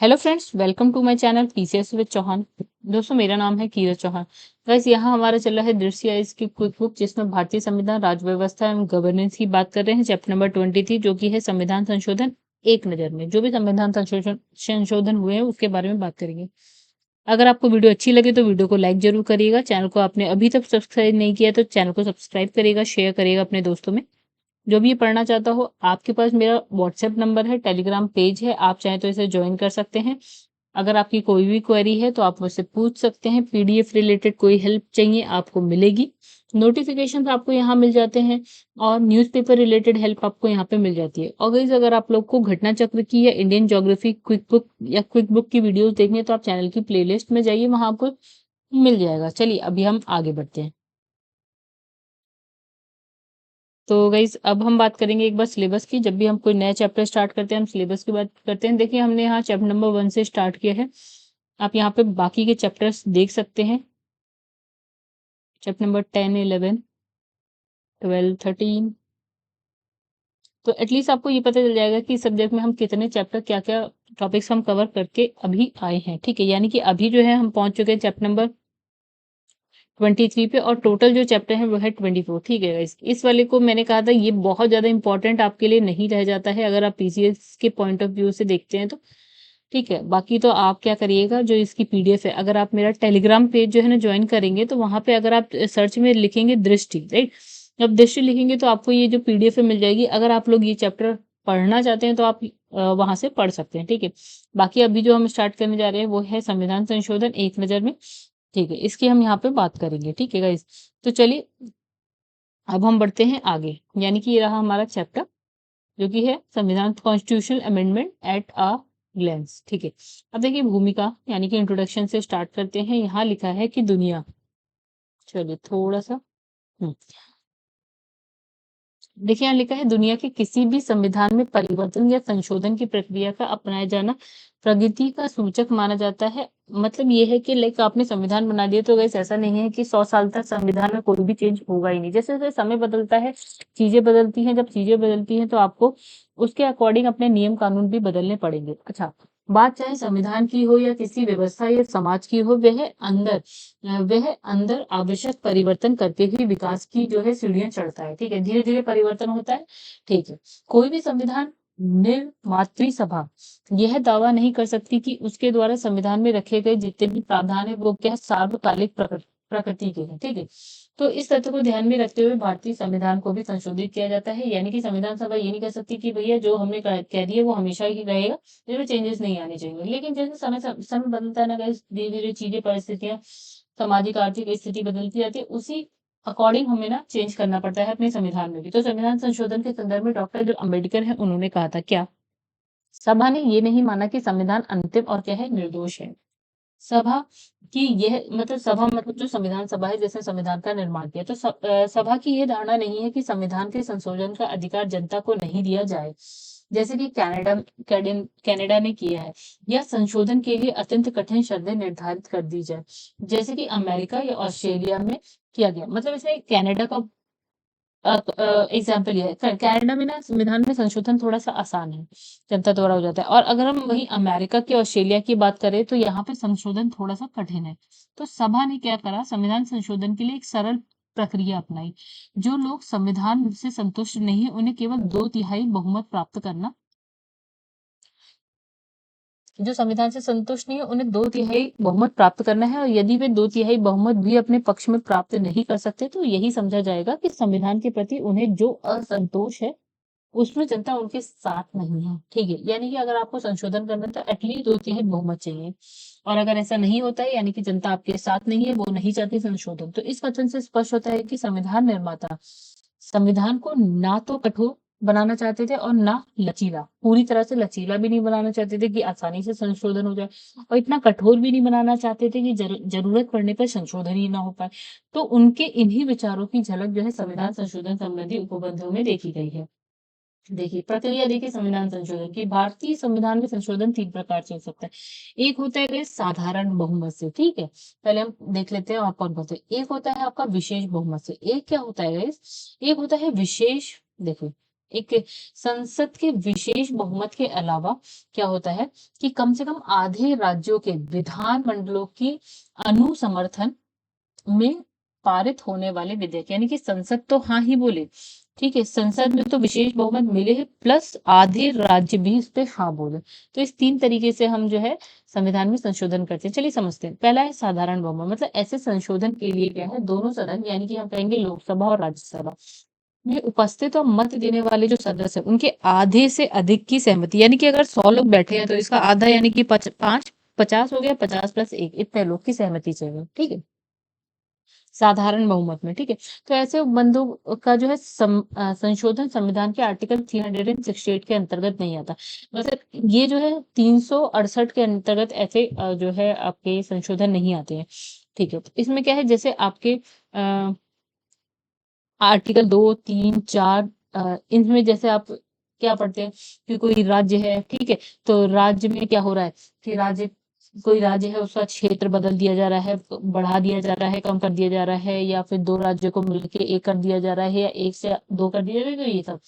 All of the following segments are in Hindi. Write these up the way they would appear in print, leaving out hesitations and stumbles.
Hello friends, welcome to my channel PCS with Chauhan. दोस्तों, मेरा नाम है कीरत चौहान। गाइस, यहाँ हमारा चल रहा है दृश्य इसकी क्विक बुक, जिसमें भारतीय संविधान, राज्य व्यवस्था एवं गवर्नेंस की बात कर रहे हैं। चैप्टर नंबर 23, जो कि है संविधान संशोधन एक नज़र में। जो भी संविधान संशोधन संशोधन हुए हैं उसके बारे में बात करेंगे। अगर आपको वीडियो अच्छी लगे तो वीडियो को लाइक जरूर करिएगा। चैनल को आपने अभी तक सब्सक्राइब नहीं किया तो चैनल को सब्सक्राइब करिएगा, शेयर करिएगा अपने दोस्तों में। जो भी ये पढ़ना चाहता हो, आपके पास मेरा व्हाट्सएप नंबर है, टेलीग्राम पेज है, आप चाहें तो इसे ज्वाइन कर सकते हैं। अगर आपकी कोई भी क्वेरी है तो आप मुझसे पूछ सकते हैं। पीडीएफ रिलेटेड कोई हेल्प चाहिए आपको मिलेगी। नोटिफिकेशन आपको यहाँ मिल जाते हैं और न्यूज़पेपर रिलेटेड हेल्प आपको यहाँ पे मिल जाती है। और गाइस, अगर आप लोग को घटना चक्र की या इंडियन ज्योग्राफी क्विक बुक या क्विक बुक की वीडियोस देखनी है तो आप चैनल की प्लेलिस्ट में जाइए, वहां आपको मिल जाएगा। चलिए अभी हम आगे बढ़ते हैं। तो गाइज, अब हम बात करेंगे एक बार सिलेबस की। जब भी हम कोई नया चैप्टर स्टार्ट करते हैं हम सिलेबस की बात करते हैं। देखिए, हमने यहाँ चैप्टर नंबर 1 से स्टार्ट किया है। आप यहाँ पे बाकी के चैप्टर्स देख सकते हैं। Chapter number 10, 11, 12, 13। तो एटलीस्ट आपको ये पता चल जाएगा कि इस सब्जेक्ट में हम कितने चैप्टर, क्या क्या टॉपिक्स हम कवर करके अभी आए हैं। ठीक है, यानी कि अभी जो है हम पहुंच चुके हैं चैप्टर नंबर 23 पे, और टोटल जो चैप्टर है वो है 24। ठीक है गाइस, इस वाले को मैंने कहा था ये बहुत ज़्यादा इंपॉर्टेंट आपके लिए नहीं रह जाता है अगर आप पीसीएस के पॉइंट ऑफ व्यू से देखते हैं तो। ठीक है, बाकी तो आप क्या करिएगा, जो इसकी पीडीएफ है, अगर आप मेरा टेलीग्राम पेज जो है ना ज्वाइन करेंगे तो वहां पे अगर आप सर्च में लिखेंगे दृष्टि, राइट, जब दृष्टि लिखेंगे तो आपको ये जो पीडीएफ है मिल जाएगी। अगर आप लोग ये चैप्टर पढ़ना चाहते हैं तो आप वहां से पढ़ सकते हैं। ठीक है, बाकी अभी जो हम स्टार्ट करने जा रहे हैं वो है संविधान संशोधन एक नज़र में। ठीक है, इसकी हम यहाँ पे बात करेंगे। ठीक है गाइस, तो चलिए अब हम बढ़ते हैं आगे। यानी कि ये रहा हमारा चैप्टर, जो कि है संविधान constitutional amendment at a glens. ठीक है, अब देखिए भूमिका यानी कि इंट्रोडक्शन से स्टार्ट करते हैं। यहाँ लिखा है कि दुनिया, चलिए थोड़ा सा देखिए, यहाँ लिखा है दुनिया के किसी भी संविधान में परिवर्तन या संशोधन की प्रक्रिया का अपनाया जाना प्रगति का सूचक माना जाता है। मतलब ये है कि लाइक आपने संविधान बना दिया तो गैस ऐसा नहीं है कि 100 साल तक संविधान में कोई भी चेंज होगा ही नहीं। जैसे जैसे समय बदलता है, चीजें बदलती हैं। जब चीजें बदलती हैं तो आपको उसके अकॉर्डिंग अपने नियम कानून भी बदलने पड़ेंगे। अच्छा, बात चाहे संविधान की हो या किसी व्यवस्था या समाज की हो, वह अंदर आवश्यक परिवर्तन करके ही विकास की जो है सीढ़ियां चढ़ता है। ठीक है, धीरे धीरे परिवर्तन होता है। ठीक है, कोई भी संविधान निर्मात्री सभा यह दावा नहीं कर सकती कि उसके द्वारा संविधान में रखे गए जितने भी प्रावधान है वो क्या सार्वकालिक प्रकृति के हैं। ठीक है, तो इस तथ्य को ध्यान में रखते हुए भारतीय संविधान को भी संशोधित किया जाता है। यानी कि संविधान सभा ये नहीं कह सकती कि भैया जो हमने कह दिया वो हमेशा ही रहेगा, इसमें चेंजेस नहीं आने चाहिए। लेकिन जैसे समय बदलता है ना गाइस, धीरे धीरे चीजें, परिस्थितियां, सामाजिक आर्थिक स्थिति बदलती जाती है, उसी अकॉर्डिंग हमें ना चेंज करना पड़ता है अपने संविधान में भी। तो संविधान संशोधन के संदर्भ में डॉक्टर जो अम्बेडकर है उन्होंने कहा था क्या, सभा ने ये नहीं माना कि संविधान अंतिम और क्या है, निर्दोष है। सभा की यह मतलब, सभा मतलब जो संविधान सभा है जिसने संविधान का निर्माण किया, तो सभा की यह धारणा नहीं है कि संविधान के संशोधन का अधिकार जनता को नहीं दिया जाए, जैसे कि कनाडा ने किया है, या संशोधन के लिए अत्यंत कठिन शर्तें निर्धारित कर दी जाए, जैसे कि अमेरिका या ऑस्ट्रेलिया में किया गया। मतलब इसमें कनाडा का एग्जाम्पल ये है। कनाडा में ना संविधान में संशोधन थोड़ा सा आसान है, जनता द्वारा हो जाता है। और अगर हम वहीं अमेरिका की, ऑस्ट्रेलिया की बात करें तो यहाँ पे संशोधन थोड़ा सा कठिन है। तो सभा ने क्या करा, संविधान संशोधन के लिए एक सरल प्रक्रिया अपनाई। जो लोग संविधान से संतुष्ट नहीं है उन्हें केवल 2/3 बहुमत प्राप्त करना, जो संविधान से संतुष्ट नहीं है उन्हें 2/3 बहुमत प्राप्त करना है। और यदि वे 2/3 बहुमत भी अपने पक्ष में प्राप्त नहीं कर सकते तो यही समझा जाएगा कि संविधान के प्रति उन्हें जो असंतोष है उसमें जनता उनके साथ नहीं है। ठीक है, यानी कि अगर आपको संशोधन करना है तो एटलीस्ट 2/3 बहुमत चाहिए। और अगर ऐसा नहीं होता है यानी कि जनता आपके साथ नहीं है, वो नहीं चाहती संशोधन, तो इस कथन से स्पष्ट होता है कि संविधान निर्माता संविधान को ना तो कठोर बनाना चाहते थे और ना लचीला, पूरी तरह से लचीला भी नहीं बनाना चाहते थे कि आसानी से संशोधन हो जाए, और इतना कठोर भी नहीं बनाना चाहते थे कि जरूरत पड़ने पर संशोधन ही ना हो पाए। तो उनके इन्हीं विचारों की झलक जो है संविधान संशोधन संबंधी उपबंधों में देखी गई है। देखिए प्रक्रिया, देखिए संविधान संशोधन की। भारतीय संविधान में संशोधन 3 प्रकार से हो सकता है। एक होता है गाइस साधारण बहुमत से। ठीक है, पहले हम देख लेते हैं और कौन कौन से। एक होता है आपका विशेष बहुमत से। एक क्या होता है गाइस, एक होता है विशेष, देखो एक संसद के विशेष बहुमत के अलावा क्या होता है कि कम से कम आधे राज्यों के विधानमंडलों की अनुसमर्थन में पारित होने वाले विधेयक, यानी कि संसद तो हाँ ही बोले, ठीक है, संसद में तो विशेष बहुमत मिले है, प्लस आधे राज्य भी इस पे हाँ बोले। तो इस 3 तरीके से हम जो है संविधान में संशोधन करते हैं। चलिए समझते हैं। पहला है साधारण बहुमत, मतलब ऐसे संशोधन के लिए क्या है, दोनों सदन यानी कि हम कहेंगे लोकसभा और राज्यसभा में उपस्थित और मत देने वाले जो सदस्य हैं उनके आधे से अधिक की सहमति, यानी कि अगर 100 लोग बैठे हैं तो इसका आधा यानी कि 50 हो गया, 50 + 1 इतने लोग की सहमति चाहिए, ठीक है, साधारण बहुमत में, ठीक है। तो ऐसे उपबंधों का जो है संशोधन संविधान के आर्टिकल 368 के अंतर्गत नहीं आता। मतलब ये जो है 368 के अंतर्गत ऐसे जो है आपके संशोधन नहीं आते हैं, ठीक है। तो इसमें क्या है, जैसे आपके आर्टिकल 2, 3, 4 इनमें जैसे आप क्या पढ़ते हैं कि कोई राज्य है, ठीक है, तो राज्य में क्या हो रहा है कि कोई राज्य है उसका क्षेत्र बदल दिया जा रहा है, बढ़ा दिया जा रहा है, कम कर दिया जा रहा है, या फिर 2 राज्यों को मिलके 1 कर दिया जा रहा है, या 1 से 2 कर दिया जा रहा है, तो ये सब।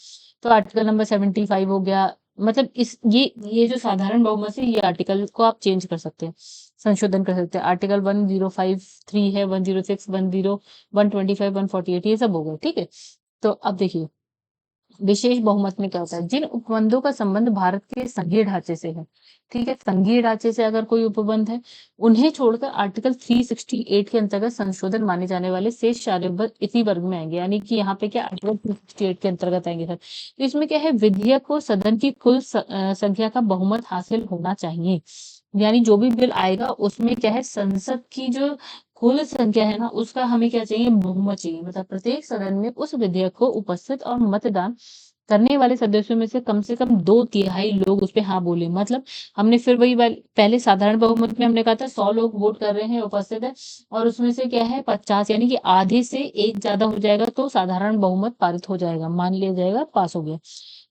तो आर्टिकल नंबर 75 हो गया। मतलब इस ये जो साधारण बहुमत है, ये आर्टिकल को आप चेंज कर सकते हैं, संशोधन कर सकते हैं। आर्टिकल 1053 है, 106, 10 125, 148 ये सब हो गए, ठीक है। तो अब देखिए विशेष बहुमत में क्या होता है, जिन उपबंधों का संबंध भारत के संघीय ढांचे से है, ठीक है, संघीय ढांचे से अगर कोई उपबंध है, उन्हें छोड़कर आर्टिकल 368 के अंतर्गत संशोधन माने जाने वाले शेष सारे उपबंध इसी वर्ग में आएंगे, यानी कि यहाँ पे क्या आर्टिकल 368 के अंतर्गत आएंगे सर। तो इसमें क्या है, विधेयक को सदन की कुल संख्या का बहुमत हासिल होना चाहिए, यानी जो भी बिल आएगा उसमें क्या है, संसद की जो कुल संख्या है ना उसका हमें क्या चाहिए, बहुमत चाहिए। मतलब प्रत्येक सदन में उस विधेयक को उपस्थित और मतदान करने वाले सदस्यों में से कम 2/3 लोग उस पे हाँ बोले। मतलब हमने फिर वही पहले साधारण बहुमत में हमने कहा था 100 लोग वोट कर रहे हैं, उपस्थित है, और उसमें से क्या है 50 यानी कि आधे से एक ज्यादा हो जाएगा तो साधारण बहुमत पारित हो जाएगा, मान लिया जाएगा पास हो गया।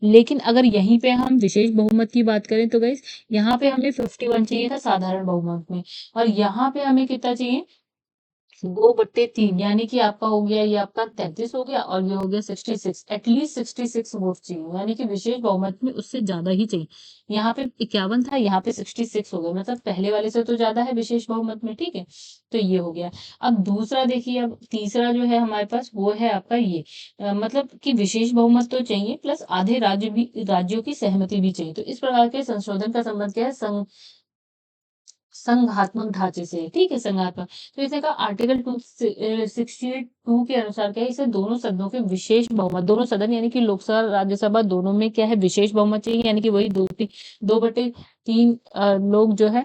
लेकिन अगर यहीं पे हम विशेष बहुमत की बात करें तो गाइस यहाँ पे हमें 51 चाहिए था साधारण बहुमत में, और यहाँ पे हमें कितना चाहिए, 2/3, यानी कि आपका हो गया, ये आपका 33 हो गया, और ये हो गया 66, एटलीस्ट 66 वोट चाहिए, यानी कि विशेष बहुमत में उससे ज्यादा ही चाहिए। यहाँ पे 51 था, यहाँ पे 66 हो गया, मतलब पहले वाले से तो ज्यादा है विशेष बहुमत में, ठीक है। तो ये हो गया। अब दूसरा देखिए, अब तीसरा जो है हमारे पास वो है आपका ये मतलब कि विशेष बहुमत तो चाहिए, प्लस आधे राज्यों की सहमति भी चाहिए। तो इस प्रकार के संशोधन का संबंध क्या है, संघात्मक ढांचे से, ठीक है, संघात्मक। तो इसे का आर्टिकल 262 के अनुसार क्या है, इसे दोनों सदनों के विशेष बहुमत, दोनों सदन यानी कि लोकसभा राज्यसभा दोनों में क्या है, विशेष बहुमत चाहिए, यानी कि वही 2/3 लोग जो है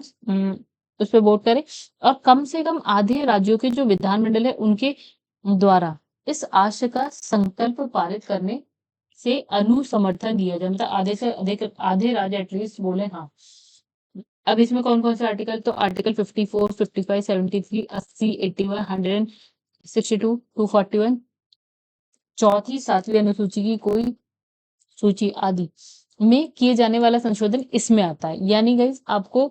उस पर वोट करें, और कम से कम आधे राज्यों के जो विधानमंडल है उनके द्वारा इस आशय का संकल्प पारित करने से अनुसमर्थन दिया जाए, मतलब आधे से अधिक आधे राज्य एटलीस्ट बोले हाँ। अब इसमें कौन कौन से आर्टिकल, तो आर्टिकल 54, 55, 73, 80, 81, 162, 241, चौथी 7वीं अनुसूची की कोई सूची आदि में किए जाने वाला संशोधन इसमें आता है। यानी गाइस आपको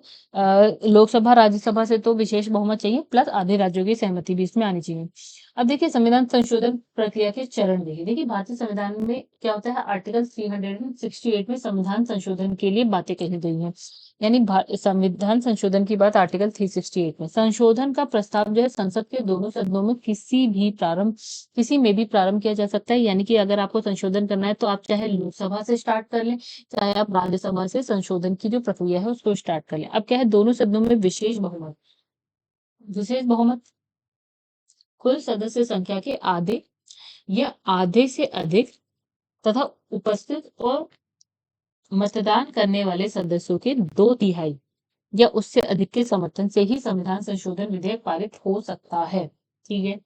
लोकसभा राज्यसभा से तो विशेष बहुमत चाहिए, प्लस आधे राज्यों की सहमति भी इसमें आनी चाहिए। अब देखिए संविधान संशोधन प्रक्रिया के चरण देखिए भारतीय संविधान में क्या होता है, आर्टिकल 368 में संविधान संशोधन के लिए बातें कही गई हैं, यानी संविधान संशोधन की बात आर्टिकल 368 में। संशोधन का प्रस्ताव जो है संसद के दोनों सदनों में किसी में भी प्रारंभ किया जा सकता है, यानी कि अगर आपको संशोधन करना है तो आप चाहे लोकसभा से स्टार्ट कर लें, चाहे आप राज्यसभा से संशोधन की जो प्रक्रिया है उसको स्टार्ट कर लें। अब क्या है, दोनों सदनों में विशेष बहुमत कुल सदस्य संख्या के आधे या आधे से अधिक तथा उपस्थित और मतदान करने वाले सदस्यों के 2/3 या उससे अधिक के समर्थन से ही संविधान संशोधन विधेयक पारित हो सकता है, ठीक है।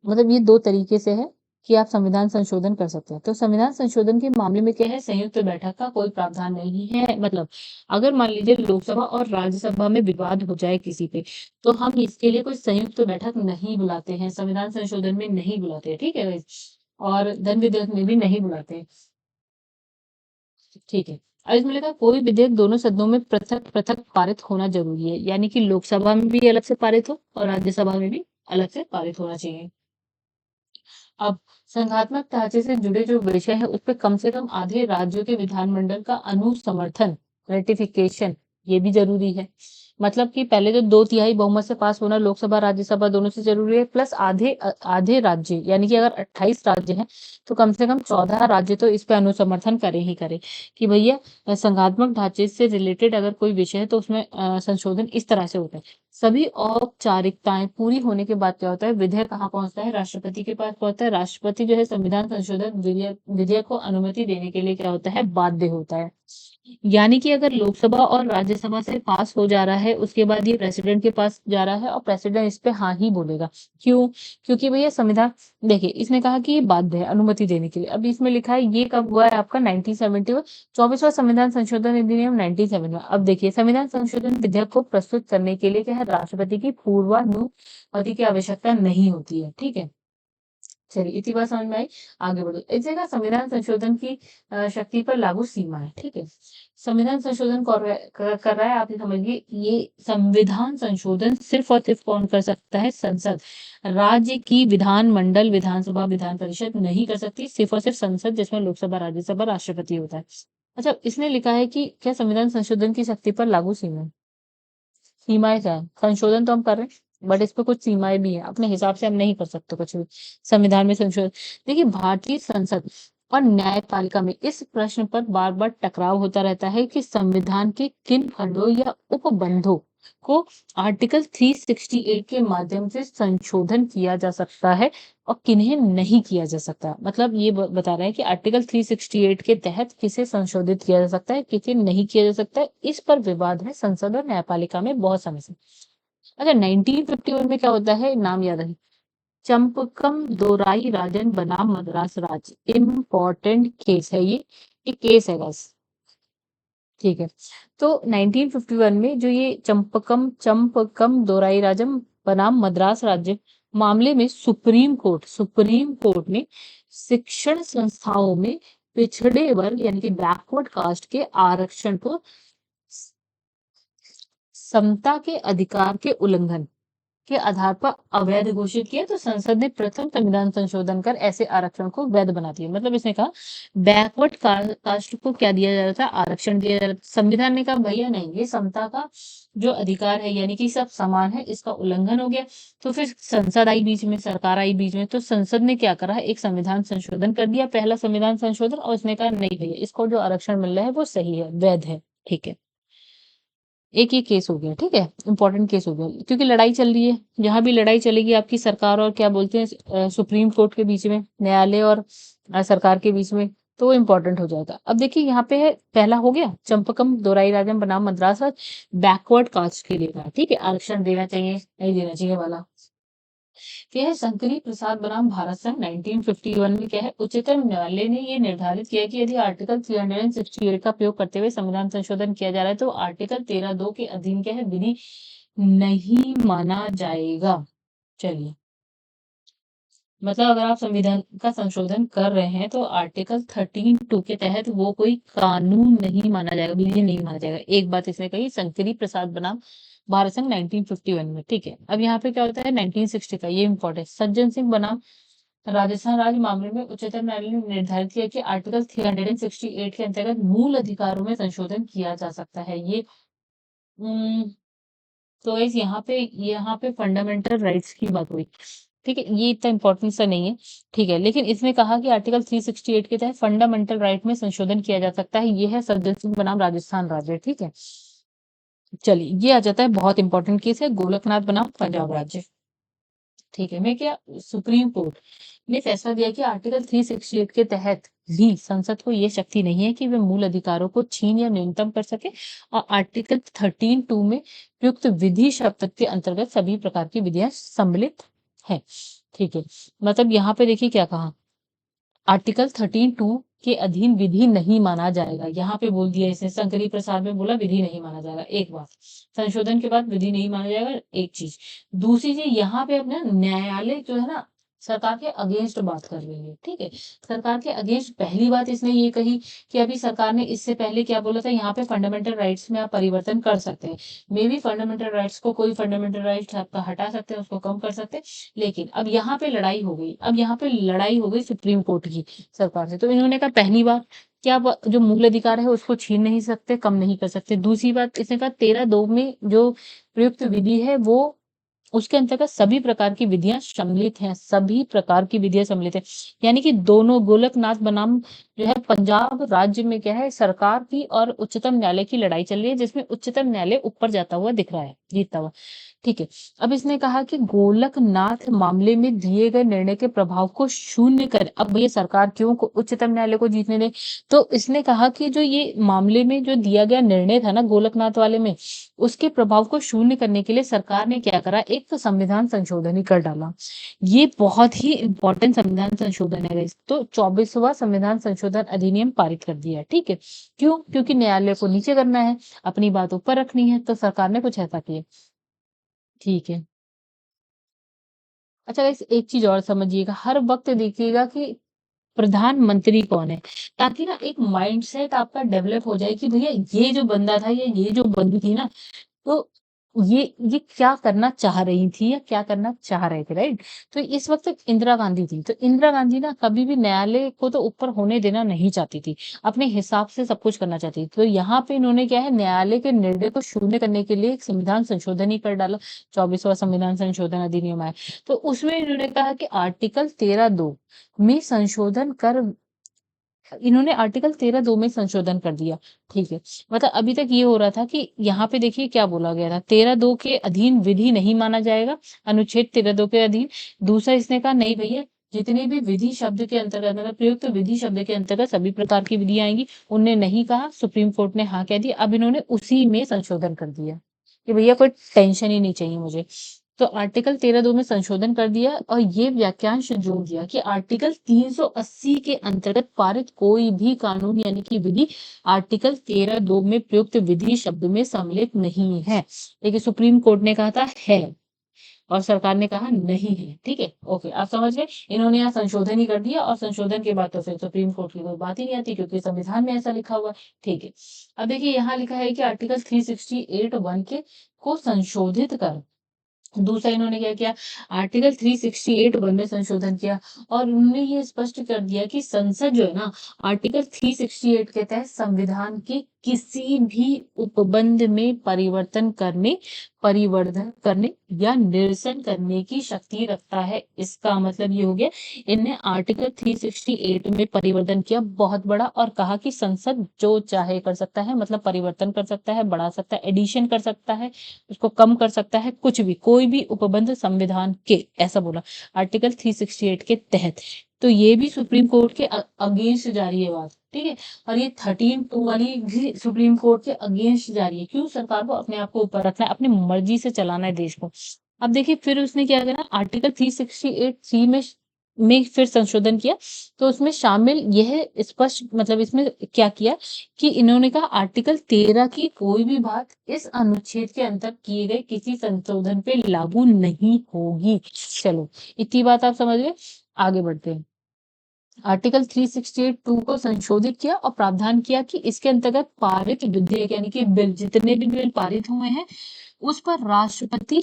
मतलब ये 2 तरीके से है कि आप संविधान संशोधन कर सकते हैं। तो संविधान संशोधन के मामले में क्या है, संयुक्त बैठक का कोई प्रावधान नहीं है। मतलब अगर मान लीजिए लोकसभा और राज्यसभा में विवाद हो जाए किसी पे, तो हम इसके लिए कोई संयुक्त बैठक नहीं बुलाते हैं, संविधान संशोधन में नहीं बुलाते हैं, ठीक है भाई, और धन विधेयक में भी नहीं बुलाते हैं, ठीक है। अब इसमें लिखा कोई विधेयक दोनों सदनों में पृथक पृथक पारित होना जरूरी है, यानी कि लोकसभा में भी अलग से पारित हो और राज्यसभा में भी अलग से पारित होना चाहिए। अब संघात्मक ढांचे से जुड़े जो विषय है उस पे कम से कम आधे राज्यों के विधानमंडल का अनुसमर्थन, रेटिफिकेशन, ये भी जरूरी है। मतलब कि पहले तो 2/3 बहुमत से पास होना लोकसभा राज्यसभा दोनों से जरूरी है, प्लस आधे राज्य, यानी कि अगर 28 राज्य हैं तो कम से कम 14 राज्य तो इस पे अनुसमर्थन करे ही करे कि भैया संघात्मक ढांचे से रिलेटेड अगर कोई विषय है तो उसमें संशोधन इस तरह से होता है। सभी औपचारिकताएं पूरी होने के बाद क्या होता है, विधेयक कहाँ पहुंचता है, राष्ट्रपति के पास पहुंचता है। राष्ट्रपति जो है संविधान संशोधन विधेयक को अनुमति देने के लिए क्या होता है, बाध्य होता है। यानी कि अगर लोकसभा और राज्यसभा से पास हो जा रहा है उसके बाद ये प्रेसिडेंट के पास जा रहा है और प्रेसिडेंट इस पे हाँ ही बोलेगा। क्यों? क्योंकि भैया संविधान, देखिए इसने कहा कि ये बाध्य है अनुमति देने के लिए। अब इसमें लिखा है ये कब हुआ है आपका 1970, 24वां संविधान संशोधन अधिनियम 1970 में। अब देखिए संविधान संशोधन विधेयक को प्रस्तुत करने के लिए क्या है, राष्ट्रपति की पूर्वानुमति की आवश्यकता नहीं होती है। ठीक है, चलिए इतनी बात समझ में आई, आगे बढ़ो। इस जगह संविधान संशोधन की शक्ति पर लागू सीमा है। ठीक है, संविधान संशोधन कर रहा है, आप ये समझिए ये संविधान संशोधन सिर्फ और सिर्फ कौन कर सकता है, संसद। राज्य की विधानमंडल, विधानसभा, विधान परिषद नहीं कर सकती, सिर्फ और सिर्फ संसद, जिसमें लोकसभा, राज्यसभा, राष्ट्रपति होता है। अच्छा, इसने लिखा है कि क्या संविधान संशोधन की शक्ति पर लागू सीमा है। सीमाएं क्या है, संशोधन तो हम कर रहे हैं बट इस पे कुछ सीमाएं भी हैं, अपने हिसाब से हम नहीं कर सकते कुछ भी संविधान में संशोधन। देखिए भारतीय संसद और न्यायपालिका में इस प्रश्न पर बार बार टकराव होता रहता है कि संविधान के किन खंडों या उपबंधों को आर्टिकल 368 के माध्यम से संशोधन किया जा सकता है और किन्हें नहीं किया जा सकता। मतलब ये बता रहे हैं कि आर्टिकल 368 के तहत किसे संशोधित किया जा सकता है, किसे नहीं किया जा सकता है। इस पर विवाद है संसद और न्यायपालिका में बहुत समय से। अच्छा, 1951 में क्या होता है, नाम याद है, चंपकम दोराई राजन बनाम मद्रास राज्य। इम्पोर्टेंट केस है ये केस है बस। ठीक है, तो 1951 में जो ये चंपकम दोराई राजम बनाम मद्रास राज्य मामले में सुप्रीम कोर्ट ने शिक्षण संस्थाओं में पिछड़े वर्ग यानी कि बैकवर्ड कास्ट के आरक्षण को समता के अधिकार के उल्लंघन के आधार पर अवैध घोषित किया, तो संसद ने प्रथम संविधान संशोधन कर ऐसे आरक्षण को वैध बना दिया। मतलब इसने कहा बैकवर्ड कास्ट को क्या दिया जा रहा था, आरक्षण दिया जा रहा था। संविधान ने कहा भैया नहीं, ये समता का जो अधिकार है यानी कि सब समान है, इसका उल्लंघन हो गया। तो फिर संसद आई बीच में, सरकार आई बीच में, तो संसद ने क्या करा, एक संविधान संशोधन कर दिया, पहला संविधान संशोधन, और उसने कहा नहीं भैया इसको जो आरक्षण मिल रहा है वो सही है, वैध है। ठीक है, एक ये केस हो गया। ठीक है, इंपॉर्टेंट केस हो गया क्योंकि लड़ाई चल रही है। जहां भी लड़ाई चलेगी आपकी सरकार और क्या बोलते हैं सुप्रीम कोर्ट के बीच में, न्यायालय और सरकार के बीच में, तो वो इम्पोर्टेंट हो जाएगा। अब देखिए यहाँ पे है, पहला हो गया चंपकम दोराई राजम बनाम मद्रास राज्य, बैकवर्ड कास्ट के लिए था। ठीक है, आरक्षण देना चाहिए नहीं देना चाहिए वाला। क्या है, शंकरी प्रसाद बनाम भारत संघ 1951 में क्या है, उच्चतम न्यायालय ने ये निर्धारित किया कि यदि आर्टिकल 368 का प्रयोग करते हुए संविधान संशोधन किया जा रहा है तो आर्टिकल 13(2) के अधीन क्या है, विधि नहीं माना जाएगा। चलिए, मतलब अगर आप संविधान का संशोधन कर रहे हैं तो आर्टिकल 13(2) के तहत वो कोई कानून नहीं माना जाएगा, विधि नहीं माना जाएगा। एक बात इसने कही, शंकरी प्रसाद बनाम भारत संघ 1951 में। ठीक है, अब यहाँ पे क्या होता है 1960 का, ये इंपॉर्टेंट, सज्जन सिंह बनाम राजस्थान राज्य मामले में उच्चतम न्यायालय ने निर्धारित किया कि आर्टिकल 368 के अंतर्गत मूल अधिकारों में संशोधन किया जा सकता है। ये तो गाइस यहाँ पे फंडामेंटल राइट्स की बात हुई। ठीक है, ये इतना इंपॉर्टेंट सा नहीं है। ठीक है, लेकिन इसने कहा कि आर्टिकल 368 के तहत फंडामेंटल राइट में संशोधन किया जा सकता है। ये है सज्जन सिंह बनाम राजस्थान राज्य। ठीक है, चलिए ये आ जाता है, बहुत इंपॉर्टेंट केस है, गोलकनाथ बनाम पंजाब राज्य। ठीक है, मैं क्या, सुप्रीम कोर्ट ने फैसला दिया कि आर्टिकल 368 के तहत भी संसद को ये शक्ति नहीं है कि वे मूल अधिकारों को छीन या न्यूनतम कर सके, और आर्टिकल 13(2) में प्रयुक्त विधि शब्द के अंतर्गत सभी प्रकार की विधियां सम्मिलित है। ठीक है, मतलब यहाँ पे देखिए क्या कहा, आर्टिकल 13(2) के अधीन विधि नहीं माना जाएगा। यहाँ पे बोल दिया इसने, शंकरी प्रसाद में बोला विधि नहीं माना जाएगा। एक बात, संशोधन के बाद विधि नहीं माना जाएगा, एक चीज। दूसरी चीज यहाँ पे अपना न्यायालय जो है ना, सरकार के अगेंस्ट बात कर रही है, ठीक है। सरकार के अगेंस्ट पहली बात इसने ये कही कि अभी सरकार ने इससे पहले क्या बोला था, यहाँ पे फंडामेंटल राइट्स में आप परिवर्तन कर सकते हैं। मे बी फंडामेंटल राइट्स को कोई फंडामेंटल राइट्स आपका हटा सकते हैं, उसको कम कर सकते हैं, लेकिन अब यहाँ पे लड़ाई हो गई, अब यहाँ पे लड़ाई हो गई सुप्रीम कोर्ट की सरकार से। तो इन्होंने कहा पहली बात कि आप जो मूल अधिकार है उसको छीन नहीं सकते, कम नहीं कर सकते। दूसरी बात इसने कहा 13(2) में जो प्रयुक्त विधि है वो उसके अंतर्गत सभी प्रकार की विधियां सम्मिलित हैं, सभी प्रकार की विधियां सम्मिलित हैं। यानी कि दोनों गोलकनाथ बनाम जो है पंजाब राज्य में क्या है, सरकार की और उच्चतम न्यायालय की लड़ाई चल रही है, जिसमें उच्चतम न्यायालय ऊपर जाता हुआ दिख रहा है, जीतता हुआ, ठीक है। अब इसने कहा कि गोलकनाथ मामले में दिए गए निर्णय के प्रभाव को शून्य कर, अब भैया सरकार क्यों को उच्चतम न्यायालय को जीतने दे, तो इसने कहा कि जो ये मामले में जो दिया गया निर्णय था ना गोलकनाथ वाले में, उसके प्रभाव को शून्य करने के लिए सरकार ने क्या करा, एक तो संविधान संशोधन ही कर डाला। ये बहुत ही इंपॉर्टेंट संविधान संशोधन है guys। तो 24वां संविधान संशोधन अधिनियम पारित कर दिया है, ठीक है। क्यों? क्योंकि न्यायालय को नीचे करना है, अपनी बात ऊपर रखनी है, तो सरकार ने कुछ ऐसा किया, ठीक है। अच्छा गाइस एक चीज और समझिएगा, हर वक्त देखिएगा कि प्रधानमंत्री कौन है, ताकि ना एक माइंडसेट आपका डेवलप हो जाए कि भैया ये जो बंदा था या ये जो बंदी थी ना, तो ये क्या करना चाह रही थी या क्या करना चाह रहे थे, राइट। तो इस वक्त इंदिरा गांधी थी, तो इंदिरा गांधी ना कभी भी न्यायालय को तो ऊपर होने देना नहीं चाहती थी, अपने हिसाब से सब कुछ करना चाहती थी। तो यहाँ पे इन्होंने क्या है, न्यायालय के निर्णय को शून्य करने के लिए एक संविधान संशोधन ही कर डाला, 24वां संविधान संशोधन अधिनियम आया। तो उसमें इन्होंने कहा कि आर्टिकल 13(2) में संशोधन कर, इन्होंने आर्टिकल 13(2) में संशोधन कर दिया, ठीक है। मतलब अभी तक ये हो रहा था कि यहाँ पे देखिए क्या बोला गया था, 13(2) के अधीन विधि नहीं माना जाएगा, अनुच्छेद 13(2) के अधीन। दूसरा इसने कहा नहीं भैया, जितने भी विधि शब्द के अंतर्गत मतलब प्रयुक्त विधि शब्द के अंतर्गत सभी प्रकार की विधि आएंगी, उनने नहीं कहा, सुप्रीम कोर्ट ने हाँ कह दिया। अब इन्होंने उसी में संशोधन कर दिया कि भैया कोई टेंशन ही नहीं चाहिए मुझे। तो आर्टिकल 13(2) में संशोधन कर दिया और ये वाक्यांश जोड़ दिया कि आर्टिकल 380 के अंतर्गत पारित कोई भी कानून यानी कि विधि आर्टिकल 13(2) में प्रयुक्त विधि शब्द में सम्मिलित नहीं है। लेकिन सुप्रीम कोर्ट ने कहा था है और सरकार ने कहा नहीं है, ठीक है। ओके आप समझ गए, इन्होंने यहाँ संशोधन ही कर दिया और संशोधन के बाद तो फिर सुप्रीम कोर्ट की कोई बात ही नहीं आती क्योंकि संविधान में ऐसा लिखा हुआ है, ठीक है। अब देखिए यहाँ लिखा है कि आर्टिकल 368(1) के को संशोधित कर, दूसरा इन्होंने क्या किया, आर्टिकल 368(1) में संशोधन किया और उन्होंने ये स्पष्ट कर दिया कि संसद जो है ना, आर्टिकल 368 के तहत संविधान के किसी भी उपबंध में परिवर्तन करने, परिवर्धन करने या निरसन करने की शक्ति रखता है। इसका मतलब ये हो गया, इनने आर्टिकल 368 में परिवर्तन किया बहुत बड़ा और कहा कि संसद जो चाहे कर सकता है, मतलब परिवर्तन कर सकता है, बढ़ा सकता है, एडिशन कर सकता है, उसको कम कर सकता है, कुछ भी, कोई भी उपबंध संविधान के, ऐसा बोला आर्टिकल 368 के तहत। तो ये भी सुप्रीम कोर्ट के अगेंस्ट जा रही है बात, ठीक है। और ये 13(2) वाली भी सुप्रीम कोर्ट के अगेंस्ट जा रही है। क्यों? सरकार को अपने आप को ऊपर रखना है, अपनी मर्जी से चलाना है देश को। अब देखिए फिर उसने क्या करा, आर्टिकल 368(3) में फिर संशोधन किया। तो उसमें शामिल यह स्पष्ट मतलब इसमें क्या किया कि इन्होंने कहा आर्टिकल 13 की कोई भी बात इस अनुच्छेद के अंतर किए गए किसी संशोधन पे लागू नहीं होगी। चलो इतनी बात आप समझ गए, आगे बढ़ते हैं। आर्टिकल 368(2) को संशोधित किया और प्रावधान किया कि इसके अंतर्गत पारित विधेयक यानी कि बिल, जितने भी बिल पारित हुए हैं उस पर राष्ट्रपति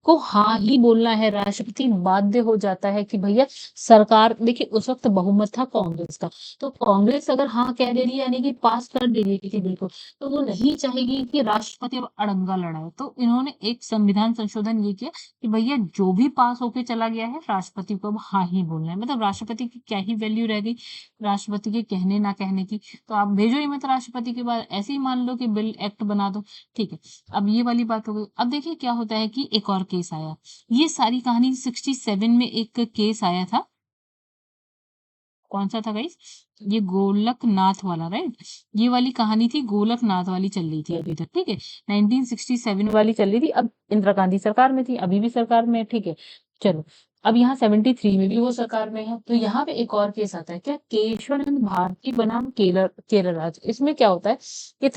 को हाँ ही बोलना है, राष्ट्रपति बाध्य हो जाता है कि भैया सरकार, देखिए उस वक्त बहुमत था कांग्रेस का, तो कांग्रेस अगर हाँ कह दे रही है यानी कि पास कर दे रही है किसी बिल को, तो वो नहीं चाहेगी कि राष्ट्रपति अब अड़ंगा लड़ाए। तो इन्होंने एक संविधान संशोधन ये किया कि भैया जो भी पास होके चला गया है राष्ट्रपति को अब हाँ ही बोलना है। मतलब राष्ट्रपति की क्या ही वैल्यू रह गई राष्ट्रपति के कहने ना कहने की, तो आप भेजो ही मत राष्ट्रपति के बाद, ऐसे ही मान लो कि बिल एक्ट बना दो, ठीक है। अब ये वाली बात हो गई। अब देखिए क्या होता है कि एक और केस आया, ये सारी कहानी 67 में एक केस आया था, कौन सा था गाइस, ये गोलकनाथ वाला, राइट। ये वाली कहानी थी गोलकनाथ वाली चल रही थी अभी तक, ठीक है। 1967 वाली चल रही थी, अब इंदिरा गांधी सरकार में थी, अभी भी सरकार में है, ठीक है। चलो अब यहाँ 73 में भी वो सरकार में है। तो यहाँ पे एक और केस आता है, क्या, केशवानंद भारती बनाम केरल राज्य। इसमें क्या होता है कि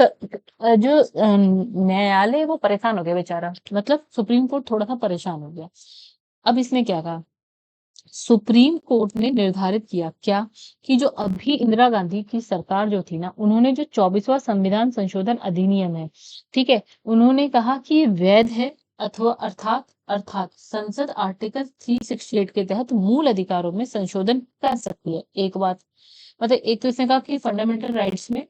जो न्यायालय है वो परेशान हो गया बेचारा, मतलब सुप्रीम कोर्ट थोड़ा सा परेशान हो गया। अब इसने क्या कहा सुप्रीम कोर्ट ने निर्धारित किया क्या कि जो अभी इंदिरा गांधी की सरकार जो थी ना, उन्होंने जो 24वां संविधान संशोधन अधिनियम है, ठीक है, उन्होंने कहा कि ये वैध है, अथवा अर्थात अर्थात संसद आर्टिकल 368 के तहत मूल अधिकारों में संशोधन कर सकती है। एक बात, मतलब एक तो इसने कहा कि फंडामेंटल राइट्स में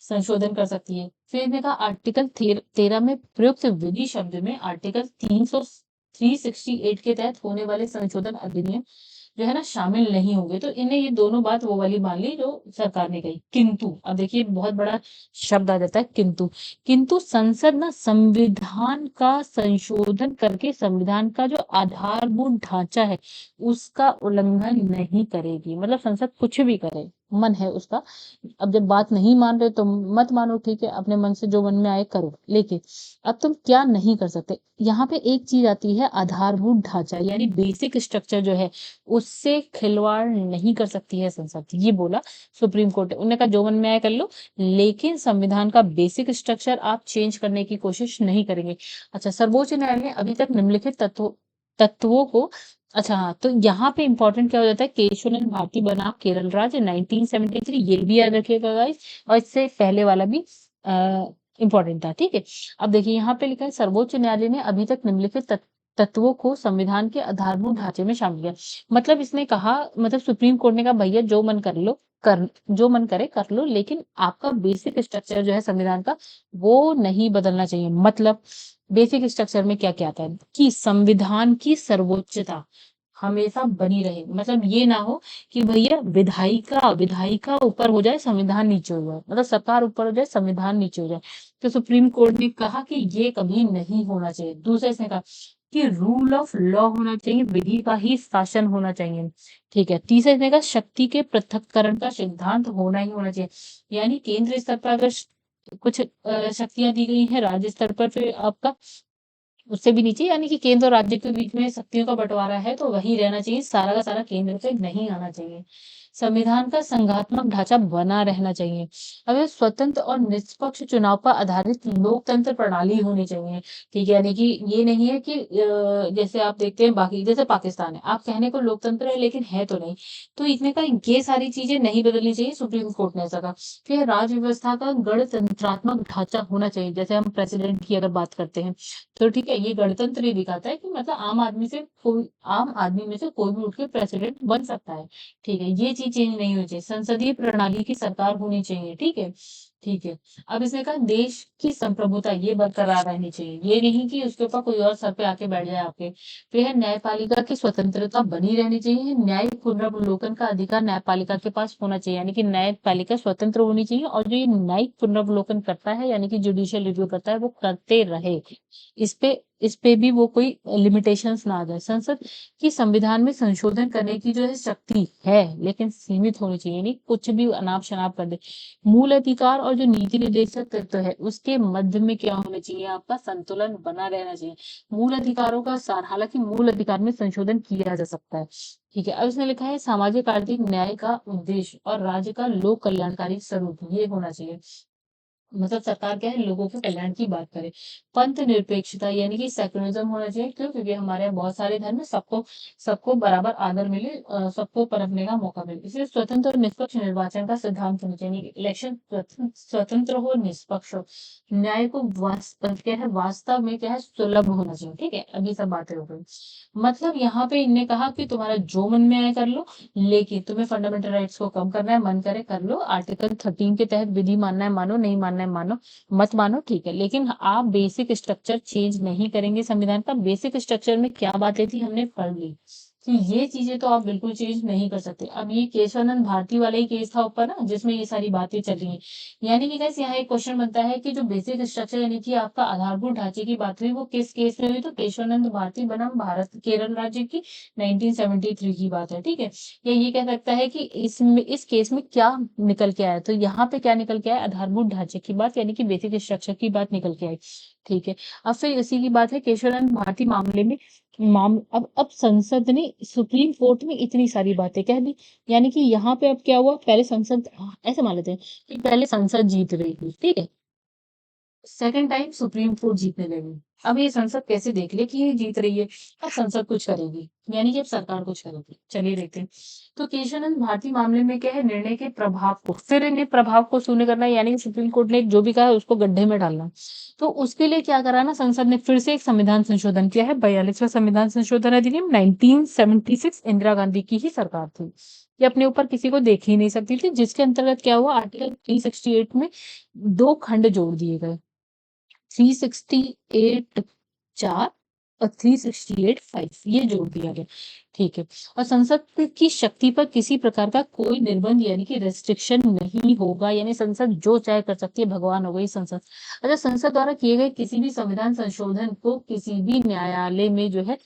संशोधन कर सकती है, फिर इसने कहा आर्टिकल 13 में प्रयुक्त विधि शब्द में आर्टिकल 368 के तहत होने वाले संशोधन अधिनियम जो है ना शामिल नहीं होंगे। तो इन्हें ये दोनों बात वो वाली मान ली जो सरकार ने कही। किंतु अब देखिए बहुत बड़ा शब्द आ जाता है किंतु। किंतु संसद ना संविधान का संशोधन करके संविधान का जो आधारभूत ढांचा है उसका उल्लंघन नहीं करेगी। मतलब संसद कुछ भी करे, मन है उसका। अब जब बात नहीं मान रहे तो मत मानो, ठीक है, अपने मन से जो मन में आए करो, लेकिन अब तुम क्या नहीं कर सकते। यहाँ पे एक चीज आती है आधारभूत ढांचा, यानी बेसिक स्ट्रक्चर जो है उससे खिलवाड़ नहीं कर सकती है संसद, ये बोला सुप्रीम कोर्ट ने। उन्होंने कहा जो मन में आए कर लो, लेकिन संविधान का बेसिक स्ट्रक्चर आप चेंज करने की कोशिश नहीं करेंगे। अच्छा, सर्वोच्च न्यायालय ने अभी तक निम्नलिखित तत्वों को, अच्छा हाँ, तो यहाँ पे इंपॉर्टेंट क्या हो जाता है, केशवनंद भारती बनाम केरल राज्य 1973, ये भी याद रखिएगा गाइस, और इससे पहले वाला भी इंपॉर्टेंट था, ठीक है। अब देखिए यहाँ पे लिखा है सर्वोच्च न्यायालय ने अभी तक निम्नलिखित तत्वों को संविधान के आधारभूत ढांचे में शामिल किया। मतलब इसने कहा, मतलब सुप्रीम कोर्ट ने कहा भैया जो मन कर लो, कर जो मन करे कर लो, लेकिन आपका बेसिक स्ट्रक्चर जो है संविधान का वो नहीं बदलना चाहिए। मतलब बेसिक स्ट्रक्चर में क्या क्या आता है कि संविधान की सर्वोच्चता हमेशा बनी रहे। मतलब ये ना हो कि भैया विधायिका विधायिका ऊपर हो जाए, संविधान नीचे हो जाए, मतलब सरकार ऊपर हो जाए, संविधान नीचे हो जाए। तो सुप्रीम कोर्ट ने कहा कि ये कभी नहीं होना चाहिए। दूसरे इसने कहा कि रूल ऑफ लॉ होना चाहिए, विधि का ही शासन होना चाहिए, ठीक है। तीसरे इसने कहा शक्ति के पृथक्करण का सिद्धांत होना ही होना चाहिए। यानी केंद्र स्तर पर अगर कुछ शक्तियां दी गई हैं, राज्य स्तर पर फिर आपका उससे भी नीचे, यानी कि केंद्र और राज्य के बीच में शक्तियों का बंटवारा है तो वही रहना चाहिए, सारा का सारा केंद्र पे नहीं आना चाहिए। संविधान का संघात्मक ढांचा बना रहना चाहिए। अब ये स्वतंत्र और निष्पक्ष चुनाव पर आधारित लोकतंत्र प्रणाली होनी चाहिए, ठीक है। यानी कि ये नहीं है कि जैसे आप देखते हैं बाकी, जैसे पाकिस्तान है, आप कहने को लोकतंत्र है लेकिन है तो नहीं। तो इसने कहा ये सारी चीजें नहीं बदलनी चाहिए, सुप्रीम कोर्ट ने ऐसा कहा। फिर राज्य व्यवस्था का गणतंत्रात्मक ढांचा होना चाहिए। जैसे हम प्रेसिडेंट की अगर बात करते हैं तो ठीक है, ये गणतंत्र ये दिखाता है कि मतलब आम आदमी में से कोई भी उठ के प्रेसिडेंट बन सकता है, ठीक है। ये चीज चेंज नहीं होनी चाहिए, संसदीय प्रणाली की सरकार होनी चाहिए, ठीक है। ठीक है। अब इसने कहा देश की संप्रभुता ये बरकरार रहनी चाहिए, ये नहीं कि उसके ऊपर कोई और सर पे आके बैठ जाए आपके। फिर है न्यायपालिका की स्वतंत्रता बनी रहनी चाहिए, न्यायिक पुनर्वलोकन का अधिकार न्यायपालिका के पास होना चाहिए, यानी कि न्यायपालिका स्वतंत्र होनी चाहिए, और जो ये न्यायिक पुनर्वलोकन करता है यानी कि जुडिशियल रिव्यू करता है वो करते रहे। इस पे भी वो कोई लिमिटेशंस ना आ जाए। संसद की संविधान में संशोधन करने की जो है शक्ति है, लेकिन सीमित होनी चाहिए, नहीं कुछ भी अनाप शनाप कर दे। मूल अधिकार और जो नीति निर्देशक तत्व है उसके मध्य में क्या होना चाहिए, आपका संतुलन बना रहना चाहिए। मूल अधिकारों का सार, हालांकि मूल अधिकार में संशोधन किया जा सकता है, ठीक है। अब इसने लिखा है सामाजिक आर्थिक न्याय का उद्देश्य और राज्य का लोक कल्याणकारी स्वरूप ये होना चाहिए। मतलब सरकार क्या है, लोगों के कल्याण की बात करे। पंथ निरपेक्षता यानी कि सेकुलरिज्म होना चाहिए, क्यों, क्योंकि हमारे यहाँ बहुत सारे धर्म है, सबको सबको बराबर आदर मिले, सबको परखने का मौका मिले। इसलिए स्वतंत्र और निष्पक्ष निर्वाचन का सिद्धांत होना चाहिए। इलेक्शन स्वतंत्र हो, निष्पक्ष हो, न्याय को क्या है, वास्तव में क्या है, सुलभ होना चाहिए, ठीक है। अभी सब बातें हो गई। मतलब यहाँ पे इनने कहा कि तुम्हारा जो मन में आए कर लो, लेकिन तुम्हें फंडामेंटल राइट्स को कम करना है, मन करे कर लो। आर्टिकल 13 के तहत विधि मानना है मानो, नहीं मानना है मानो, मत मानो, ठीक है। लेकिन आप बेसिक स्ट्रक्चर चेंज नहीं करेंगे। संविधान का बेसिक स्ट्रक्चर में क्या बातें थी हमने पढ़ ली कि ये चीजें तो आप बिल्कुल चेंज नहीं कर सकते। अब ये केशवानंद भारती वाला ही केस था ऊपर ना, जिसमें ये सारी बातें चल रही है। यानी कि गाइस यहाँ एक क्वेश्चन बनता है कि जो बेसिक स्ट्रक्चर यानी कि आपका आधारभूत ढांचे की बात हुई वो किस केस में हुई, तो केशवानंद भारती बनाम भारत केरल राज्य की 1973 की बात है, ठीक है। या ये कह सकता है कि इसमें इस केस में क्या निकल के आया, तो यहाँ पे क्या निकल के आया, आधारभूत ढांचे की बात यानी कि बेसिक स्ट्रक्चर की बात निकल के आई, ठीक है। अब फिर इसी की बात है केशवानंद भारती मामले में। अब संसद ने सुप्रीम कोर्ट में इतनी सारी बातें कह दी, यानी कि यहाँ पे अब क्या हुआ, पहले संसद, ऐसे मान लेते हैं कि पहले संसद जीत रही थी, ठीक है। सेकंड टाइम सुप्रीम कोर्ट जीतने लगी। अब ये संसद कैसे देख ले कि ये जीत रही है, अब संसद कुछ करेगी, यानी कि अब सरकार कुछ करेगी। चलिए देखते हैं। तो केशवानंद भारती मामले में क्या है, निर्णय के प्रभाव को, फिर इन्हें प्रभाव को शून्य करना है, यानी कि सुप्रीम कोर्ट ने जो भी कहा है उसको गड्ढे में डालना। तो उसके लिए क्या करा ना, संसद ने फिर से एक संविधान संशोधन किया है, 42वां संविधान संशोधन अधिनियम 1976। इंदिरा गांधी की ही सरकार थी, ये अपने ऊपर किसी को देख ही नहीं सकती थी, जिसके अंतर्गत क्या हुआ, आर्टिकल 368 में 2 खंड जोड़ दिए गए, 368 4 और 368 5, ये जोड़ दिया गया। ठीक है। और संसद की शक्ति पर किसी प्रकार का कोई निर्बंध यानी कि रेस्ट्रिक्शन नहीं होगा, यानी संसद जो चाहे कर सकती है, भगवान हो गई संसद। अच्छा, संसद द्वारा किए गए किसी भी संविधान संशोधन को किसी भी न्यायालय में जो है,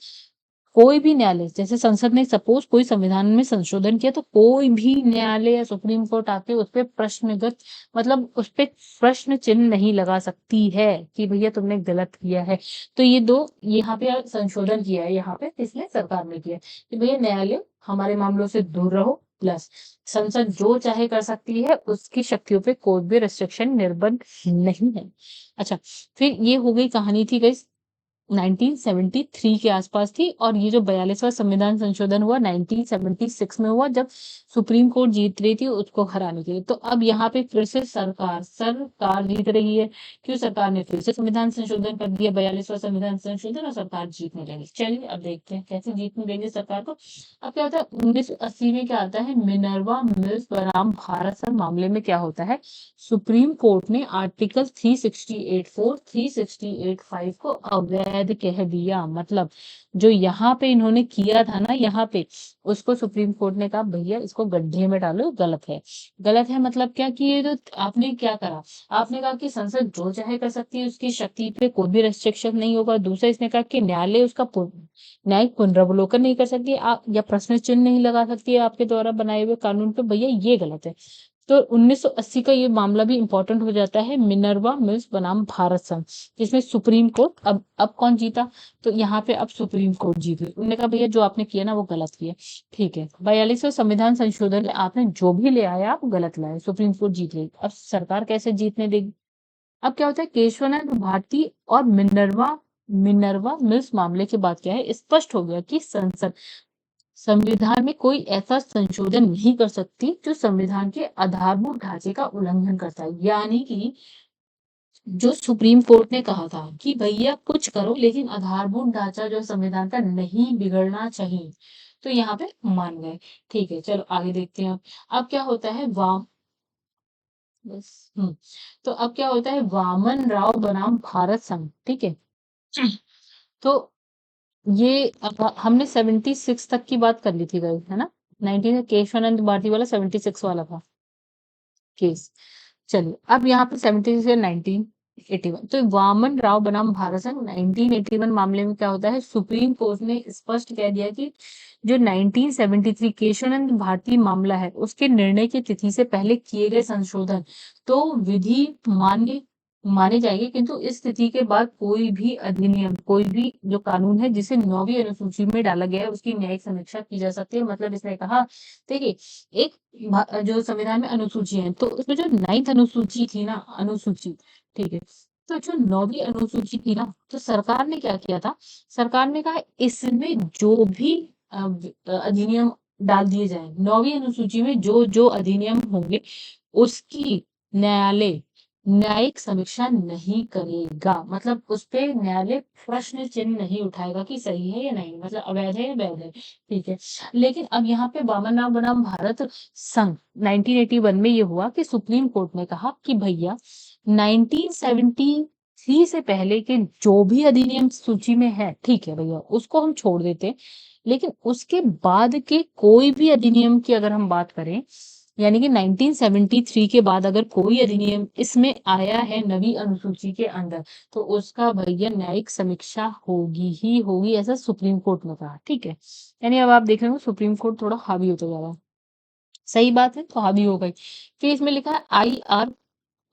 कोई भी न्यायालय, जैसे संसद ने सपोज कोई संविधान में संशोधन किया, तो कोई भी न्यायालय या सुप्रीम कोर्ट आके उस पर प्रश्नगत, मतलब उस पे प्रश्न चिन्ह नहीं लगा सकती है कि भैया तुमने गलत किया है। तो ये दो यहाँ पे संशोधन किया है, यहाँ पे इसलिए सरकार ने किया है कि भैया न्यायालय हमारे मामलों से दूर रहो, प्लस संसद जो चाहे कर सकती है, उसकी शक्तियों पे कोई भी रेस्ट्रिक्शन, निर्बंध नहीं है। अच्छा, फिर ये हो गई कहानी, थी गई 1973 के आसपास थी, और ये जो 42वां संविधान संशोधन हुआ 1976 में हुआ, जब सुप्रीम कोर्ट जीत रही थी उसको हराने के लिए। तो अब यहाँ पे फिर से सरकार जीत रही है, क्यों, सरकार ने फिर से संविधान संशोधन कर दिया, 42वां संविधान संशोधन, और सरकार जीतने लगी। चलिए अब देखते हैं कैसे जीतने लगी सरकार को। अब क्या होता है, 1980 में क्या आता है, मिनर्वा मिल्स बनाम भारत संघ मामले में क्या होता है, सुप्रीम कोर्ट ने आर्टिकल 368(4), 368(5) को अवैध कह दिया। मतलब जो यहाँ पे इन्होंने किया था ना, यहाँ पे उसको सुप्रीम कोर्ट ने कहा भैया इसको गड्ढे में डालो, गलत है। गलत है मतलब क्या, कि ये जो आपने क्या करा, आपने कहा कि संसद जो चाहे कर सकती है, उसकी शक्ति पे कोई भी रेस्ट्रिक्शन नहीं होगा। दूसरा, इसने कहा कि न्यायालय उसका न्यायिक पुनरावलोकन नहीं कर सकती आप, या प्रश्न चिन्ह नहीं लगा सकती है आपके द्वारा बनाए हुए कानून पे। भैया ये गलत है। तो 1980 का ये मामला भी इंपॉर्टेंट हो जाता है, मिनर्वा मिल्स बनाम भारत संघ, जिसमें सुप्रीम कोर्ट, अब कौन जीता, तो यहाँ पे अब सुप्रीम कोर्ट जीत गई। उन्होंने कहा भैया जो आपने किया ना वो गलत किया। ठीक है, 42वां संविधान संशोधन में आपने जो भी ले आया आप गलत लाए, सुप्रीम कोर्ट जीत गई। अब सरकार कैसे जीतने देगी। अब क्या होता है, केशवानंद भारती और मिनर्वा मिनर्वा मिल्स मामले के बाद क्या है, स्पष्ट हो गया कि संसद संविधान में कोई ऐसा संशोधन नहीं कर सकती जो संविधान के आधारभूत ढांचे का उल्लंघन करता है। यानी कि जो सुप्रीम कोर्ट ने कहा था कि भैया कुछ करो, लेकिन आधारभूत ढांचा जो संविधान का नहीं बिगड़ना चाहिए, तो यहाँ पे मान गए। ठीक है, चलो आगे देखते हैं। अब क्या होता है, वाम बस तो अब क्या होता है, वामन राव बनाम भारत संघ। ठीक है, तो ये अब हमने 76 तक की बात कर ली थी गाइस, है ना। 19 केशवानंद भारती वाला 76 वाला था केस। चलिए अब यहाँ पे 76 से 1981, तो वामन राव बनाम भारत संघ 1981 मामले में क्या होता है, सुप्रीम कोर्ट ने स्पष्ट कह दिया कि जो 1973 केशवानंद भारती मामला है, उसके निर्णय की तिथि से पहले किए गए संशोधन तो विधि मान्य माने जाएंगे, किंतु इस तिथि के बाद कोई भी अधिनियम, कोई भी जो कानून है जिसे 9वीं अनुसूची में डाला गया है, उसकी न्यायिक समीक्षा की जा सकती है। मतलब इसने कहा, देखिए, एक जो संविधान में अनुसूची है, तो उसमें जो 9th अनुसूची थी ना, अनुसूची, ठीक है, तो जो 9वीं अनुसूची थी ना, तो सरकार ने क्या किया था, सरकार ने कहा इसमें जो भी अधिनियम डाल दिए जाए, 9वीं अनुसूची में जो जो अधिनियम होंगे उसकी न्यायालय न्यायिक समीक्षा नहीं करेगा। मतलब उस पे न्यायालय प्रश्न चिन्ह नहीं उठाएगा कि सही है या नहीं, मतलब अवैध है या वैध है। ठीक है, लेकिन अब यहाँ पे वामन राव बनाम भारत संघ 1981 में ये हुआ कि सुप्रीम कोर्ट ने कहा कि भैया 1973 से पहले के जो भी अधिनियम सूची में है, ठीक है भैया, उसको हम छोड़ देते हैं, लेकिन उसके बाद के कोई भी अधिनियम की अगर हम बात करें, यानी कि 1973 के बाद अगर कोई अधिनियम इसमें आया है नवी अनुसूची के अंदर, तो उसका भैया न्यायिक समीक्षा होगी ही होगी, ऐसा सुप्रीम कोर्ट ने कहा। ठीक है, यानी अब आप देख रहे हो सुप्रीम कोर्ट थोड़ा हावी होता जा रहा है। सही बात है, तो हावी हो गई। फिर इसमें लिखा है आई.आर.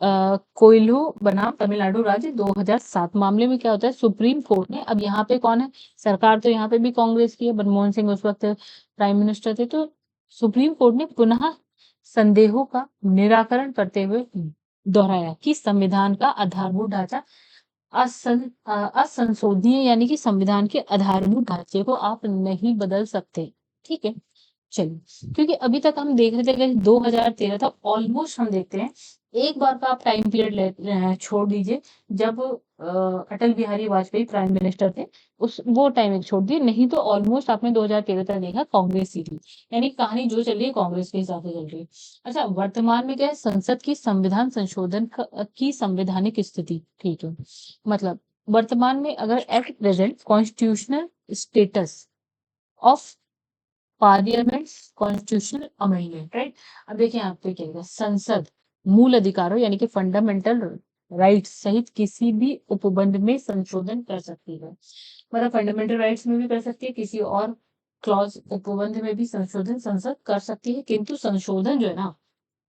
कोयलू बनाम तमिलनाडु राज्य 2007 मामले में क्या होता है, सुप्रीम कोर्ट ने, अब यहाँ पे कौन है, सरकार तो यहाँ पे भी कांग्रेस की है, मनमोहन सिंह उस वक्त प्राइम मिनिस्टर थे, तो सुप्रीम कोर्ट ने पुनः संदेहों का निराकरण करते हुए दोहराया कि संविधान का आधारभूत ढांचा असंशोधनीय, यानी कि संविधान के आधारभूत ढांचे को आप नहीं बदल सकते। ठीक है, चलिए, क्योंकि अभी तक हम देख रहे थे कि 2013 तक ऑलमोस्ट हम देखते हैं, एक बार का आप टाइम पीरियड छोड़ दीजिए, जब अटल बिहारी वाजपेयी प्राइम मिनिस्टर थे, उस वो टाइम एक छोड़ दिए, नहीं तो ऑलमोस्ट आपने 2013 तक देखा कांग्रेस ही थी, यानी कहानी जो चल रही है कांग्रेस के हिसाब से चल रही है। अच्छा, वर्तमान में क्या है, संसद की संविधान संशोधन की संवैधानिक स्थिति। ठीक है, मतलब वर्तमान में अगर at present constitutional status of parliament constitutional amendment, right. अब देखिए यहाँ पे क्या है, संसद मूल अधिकारों यानी कि फंडामेंटल राइट्स सहित किसी भी उपबंध में संशोधन कर सकती है, मतलब फंडामेंटल राइट्स में भी कर सकती है, किसी और क्लॉज उपबंध में भी संशोधन संसद कर सकती है, किंतु संशोधन जो है ना,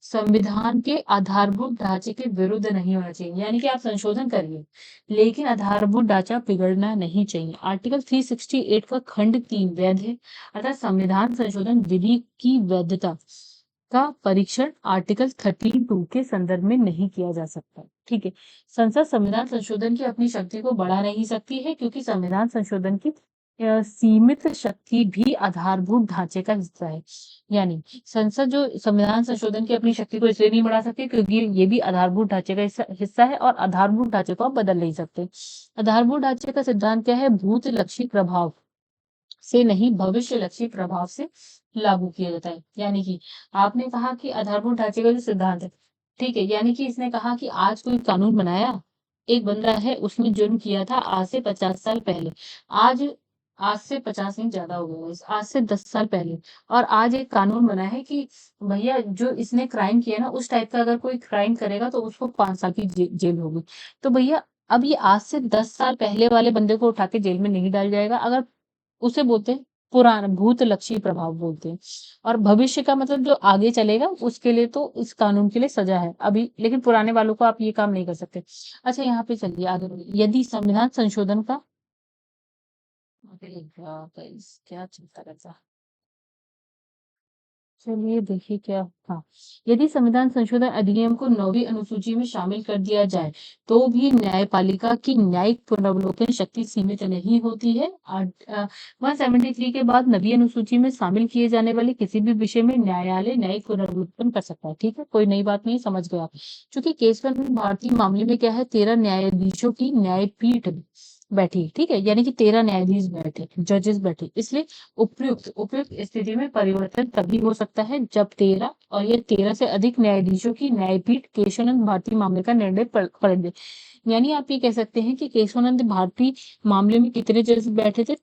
संविधान के आधारभूत ढांचे के विरुद्ध नहीं होना चाहिए, यानी कि आप संशोधन करिए लेकिन आधारभूत ढांचा बिगड़ना नहीं चाहिए। आर्टिकल 368 का खंड 3 वैध है, अर्थात संविधान संशोधन विधि की वैधता का परीक्षण आर्टिकल 13(2) के संदर्भ में नहीं किया जा सकता। ठीक है, संसद संविधान संशोधन की अपनी शक्ति को बढ़ा नहीं सकती है, क्योंकि संविधान संशोधन की सीमित शक्ति भी आधारभूत ढांचे का हिस्सा है। यानी संसद जो संविधान संशोधन की अपनी शक्ति को इसलिए नहीं बढ़ा सकती क्योंकि ये भी आधारभूत ढांचे का हिस्सा है, और आधारभूत ढांचे को आप बदल नहीं सकते। आधारभूत ढांचे का सिद्धांत क्या है, भूत लक्षी प्रभाव से नहीं, भविष्य लक्षी प्रभाव से लागू किया जाता है। यानी कि आपने कहा कि आधारभूत ढांचे का जो सिद्धांत है, ठीक है, यानी कि इसने कहा कि आज कोई कानून बनाया, एक बंदा है उसने जुर्म किया था आज से 50 साल पहले, आज आज से 50 नहीं, ज्यादा हो गया, आज से 10 साल पहले, और आज एक कानून बना है कि भैया जो इसने क्राइम किया ना, उस टाइप का अगर कोई क्राइम करेगा तो उसको 5 साल की जेल होगी। तो भैया अब ये आज से 10 साल पहले वाले बंदे को उठा के जेल में नहीं डाल जाएगा, अगर उसे बोलते हैं पुराना भूतलक्षी प्रभाव बोलते हैं। और भविष्य का मतलब जो आगे चलेगा उसके लिए तो इस कानून के लिए सजा है अभी, लेकिन पुराने वालों को आप ये काम नहीं कर सकते। अच्छा, यहाँ पे चलिए आगे बढ़िए। यदि संविधान संशोधन का क्या चिंता करता, चलिए देखिए क्या, हाँ, यदि संविधान संशोधन अधिनियम को 9वीं अनुसूची में शामिल कर दिया जाए तो भी न्यायपालिका की न्यायिक पुनर्वलोकन शक्ति सीमित नहीं होती है। 173 के बाद नवी अनुसूची में शामिल किए जाने वाले किसी भी विषय में न्यायालय न्यायिक पुनर्वलोकन कर सकता है। ठीक है, कोई नई बात नहीं, समझ गए आप। चूंकि केशवन भारती मामले में क्या है, 13 न्यायाधीशों की न्यायपीठ बैठी, ठीक है, यानी कि 13 न्यायाधीश बैठे, जजेस बैठे, इसलिए उपयुक्त उपयुक्त स्थिति में परिवर्तन तभी हो सकता है जब 13 और ये 13 से अधिक न्यायाधीशों की न्यायपीठ केशवानंद भारती मामले का निर्णय पढ़ दे। यानी आप ये कह सकते हैं कि केशवानंद भारती मामले में कितने जज बैठे थे,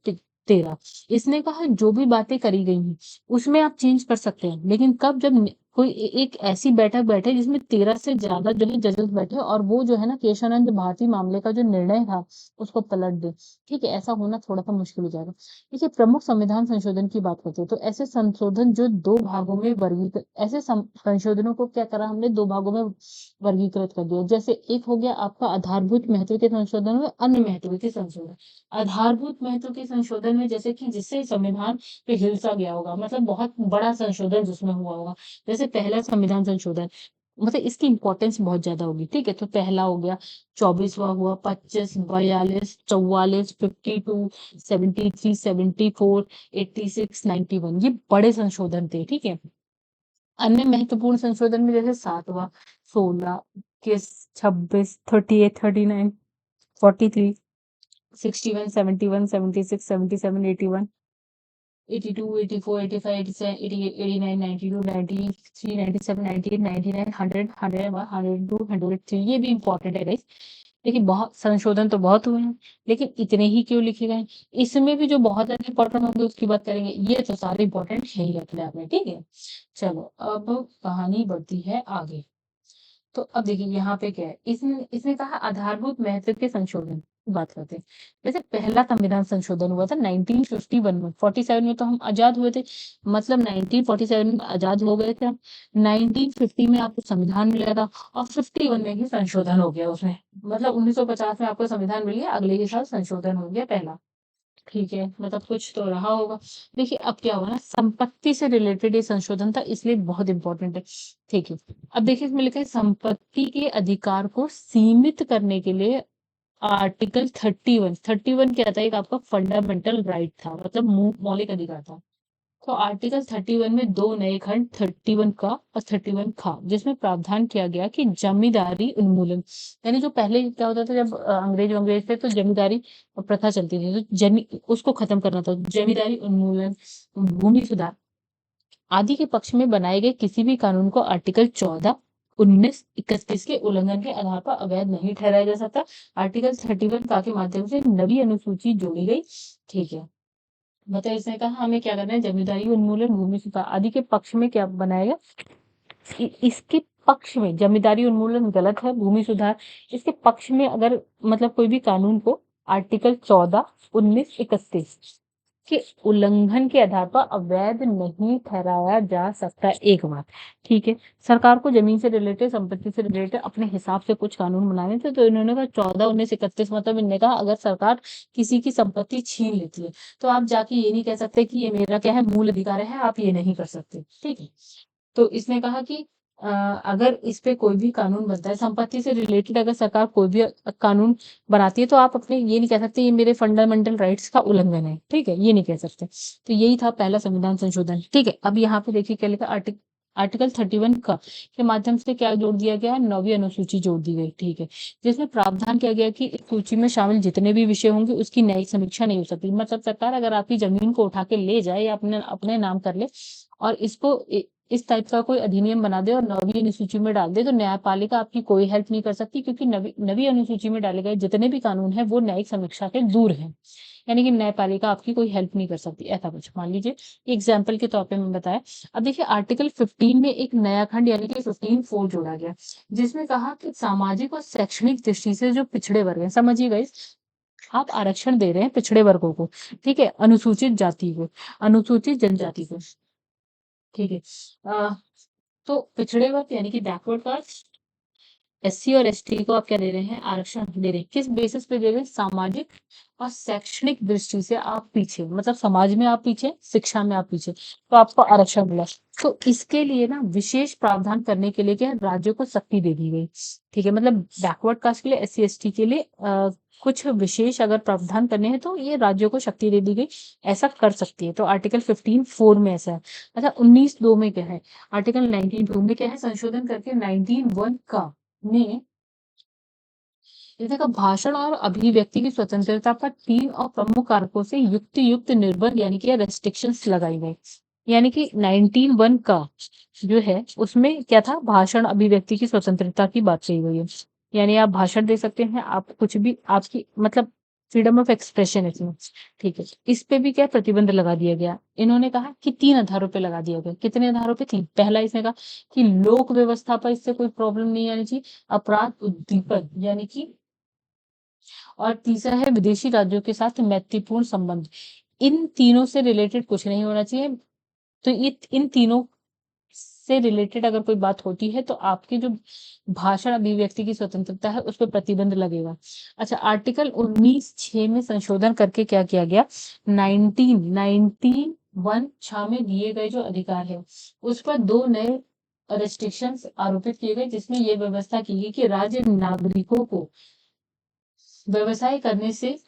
13। इसने कहा जो भी बातें करी गई हैं उसमें आप चेंज कर सकते हैं, लेकिन कब, जब कोई एक ऐसी बैठक बैठे जिसमें 13 से ज्यादा जो है जजेस बैठे और वो जो है ना केशवानंद भारती मामले का जो निर्णय था उसको पलट दे। ठीक है, ऐसा होना थोड़ा सा मुश्किल हो जाएगा। देखिए, प्रमुख संविधान संशोधन की बात करते हैं तो ऐसे संशोधन जो दो भागों में वर्गीकृत, ऐसे संशोधनों को क्या करा हमने, दो भागों में वर्गीकृत कर दिया। जैसे एक हो गया आपका आधारभूत महत्व के संशोधन में अन्य महत्व के संशोधन। आधारभूत महत्व के संशोधन में जैसे कि जिससे संविधान पे हिलसा गया होगा, मतलब बहुत बड़ा संशोधन जिसमें हुआ होगा, जैसे पहला संविधान संशोधन, मतलब इसकी इंपॉर्टेंस बहुत ज्यादा होगी। ठीक है, तो पहला हो गया 24वां हुआ, 25, 42, 44, 52, 73, 74, 86, 91, ये बड़े संशोधन थे। ठीक है, अन्य महत्वपूर्ण संशोधन में जैसे 7वां, 16, 21, 26, 38, 39, 43, 61, 71, 76, 77, 81, 82, 84, 85, 87, 88, 89, 92, 93, 97, 98, 99, 100, 101, 102, 103, ये भी इंपॉर्टेंट है गाइस। देखिए, बहुत संशोधन तो बहुत हुए हैं, लेकिन इतने ही क्यों लिखे गए, इसमें भी जो बहुत ज्यादा इंपॉर्टेंट होंगे उसकी बात करेंगे। ये तो सारे इंपॉर्टेंट है ही अपने आप में। ठीक है, चलो अब कहानी बढ़ती है आगे। तो अब देखिए यहाँ पे क्या है, इसने इसने कहा आधारभूत महत्व के संशोधन की बात करते हैं। जैसे पहला संविधान संशोधन हुआ था 1951 में, 47 में तो हम आजाद हुए थे, मतलब 1947 में आजाद हो गए थे। 1950 में आपको संविधान मिला था और 51 में ही संशोधन हो गया उसमें, मतलब 1950 में आपको संविधान मिल गया, अगले ही साल संशोधन हो गया पहला। ठीक है, मतलब कुछ तो रहा होगा। देखिए अब क्या हुआ ना, संपत्ति से रिलेटेड ये संशोधन था, इसलिए बहुत इंपॉर्टेंट है। ठीक है, अब देखिए इसमें लिखा है संपत्ति के अधिकार को सीमित करने के लिए आर्टिकल 31 क्या था, एक आपका फंडामेंटल राइट था, मतलब मौलिक अधिकार था। तो आर्टिकल 31 में दो नए खंड 31 का और 31 खा, जिसमें प्रावधान किया गया कि जमींदारी उन्मूलन, यानी जो पहले क्या होता था जब अंग्रेज थे तो जमींदारी प्रथा चलती थी, तो जमी उसको खत्म करना था। जमींदारी उन्मूलन, भूमि सुधार आदि के पक्ष में बनाए गए किसी भी कानून को आर्टिकल 14, 19, 31 के उल्लंघन के आधार पर अवैध नहीं ठहराया जा सकता। आर्टिकल 31 का के माध्यम से नवी अनुसूची जोड़ी गई। ठीक है, मतलब इसने कहा हमें क्या करना है, जमींदारी उन्मूलन, भूमि सुधार आदि के पक्ष में क्या बनाएगा, इसके पक्ष में जमींदारी उन्मूलन गलत है, भूमि सुधार इसके पक्ष में अगर मतलब कोई भी कानून को आर्टिकल 14, 19, 31 के उल्लंघन के आधार पर अवैध नहीं ठहराया जा सकता। एक बात, ठीक है, सरकार को जमीन से रिलेटेड, संपत्ति से रिलेटेड अपने हिसाब से कुछ कानून बनाने थे, तो इन्होंने कहा 14, 19, 31, मतलब इन्होंने कहा अगर सरकार किसी की संपत्ति छीन लेती है तो आप जाके ये नहीं कह सकते कि ये मेरा क्या है, मूल अधिकार है, आप ये नहीं कर सकते। ठीक है, तो इसने कहा कि अगर इस पे कोई भी कानून बनता है, संपत्ति से रिलेटेड अगर सरकार कोई भी कानून बनाती है, तो आप अपने ये नहीं कह सकते ये मेरे फंडामेंटल राइट्स का उल्लंघन है। ठीक है, ये नहीं कह सकते। तो यही था पहला संविधान संशोधन। ठीक है, अब यहाँ पे देखिए क्या लिखा, आर्टिकल 31 का के माध्यम से क्या जोड़ दिया गया, नौवीं अनुसूची जोड़ दी गई। ठीक है, जिसमें प्रावधान किया गया कि इस सूची में शामिल जितने भी विषय होंगे उसकी न्यायिक समीक्षा नहीं हो सकती। मतलब सरकार अगर आपकी जमीन को उठा के ले जाए या अपने अपने नाम कर ले और इसको इस टाइप का कोई अधिनियम बना दे और नवीं अनुसूची में डाल दे, तो न्यायपालिका आपकी कोई हेल्प नहीं कर सकती, क्योंकि नवी अनुसूची में डाले गए जितने भी कानून हैं वो न्यायिक समीक्षा के दूर हैं। यानी कि न्यायपालिका आपकी कोई हेल्प नहीं कर सकती, ऐसा कुछ मान लीजिए। एग्जाम्पल के तौर पे मैं बताया। अब देखिए आर्टिकल 15 में एक नया खंड यानी कि 15(4) जोड़ा गया, जिसमें कहा कि सामाजिक और शैक्षणिक दृष्टि से जो पिछड़े वर्ग हैं, समझिए गाइस, आप आरक्षण दे रहे हैं पिछड़े वर्गों को, ठीक है, अनुसूचित जाति को, अनुसूचित जनजाति को। ठीक है, तो पिछड़े वर्ग यानी कि बैकवर्ड कास्ट, एससी और एसटी को आप क्या दे रहे हैं, आरक्षण दे रहे हैं। किस बेसिस पे दे रहे हैं, सामाजिक और शैक्षणिक दृष्टि से आप पीछे, मतलब समाज में आप पीछे, शिक्षा में आप पीछे, तो आपको आरक्षण मिला। तो इसके लिए ना विशेष प्रावधान करने के लिए क्या है, राज्यों को शक्ति दे दी गई। ठीक है, मतलब बैकवर्ड कास्ट के लिए, एससी एसटी के लिए कुछ विशेष अगर प्रावधान करने हैं तो ये राज्यों को शक्ति दे दी गई, ऐसा कर सकती है। तो आर्टिकल 15(4) में ऐसा है। अच्छा, 19(2) में क्या है, आर्टिकल 19(2) में क्या है, संशोधन करके 19(1) का ने देखा भाषण और अभिव्यक्ति की स्वतंत्रता पर 3 और प्रमुख कारकों से युक्त निर्बंध यानी कि रेस्ट्रिक्शंस लगाई गई। यानी कि 19(1) का जो है उसमें क्या था, भाषण अभिव्यक्ति की स्वतंत्रता की बात कही गई है। यानी आप भाषण दे सकते हैं, आप कुछ भी, आपकी मतलब फ्रीडम ऑफ एक्सप्रेशन है इसमें। ठीक है, इस पे भी क्या प्रतिबंध लगा दिया गया। इन्होंने कहा कि 3 आधारों पे लगा दिया गया। कितने आधारों पे, 3। पहला इसने कहा कि लोक व्यवस्था पर इससे कोई प्रॉब्लम नहीं आनी चाहिए, अपराध उद्दीपन यानी कि, और तीसरा है विदेशी राज्यों के साथ मैत्रीपूर्ण संबंध। इन तीनों से रिलेटेड कुछ नहीं होना चाहिए। तो ये इन तीनों से रिलेटेड अगर कोई बात होती है तो आपकी जो भाषण अभिव्यक्ति की स्वतंत्रता है उस पर प्रतिबंध लगेगा। अच्छा, आर्टिकल 19(6) में संशोधन करके क्या किया गया, 19(1) में दिए गए जो अधिकार है उस पर 2 नए रेस्ट्रिक्शंस आरोपित किए गए, जिसमें यह व्यवस्था की गई कि राज्य नागरिकों को व्यवसाय करने से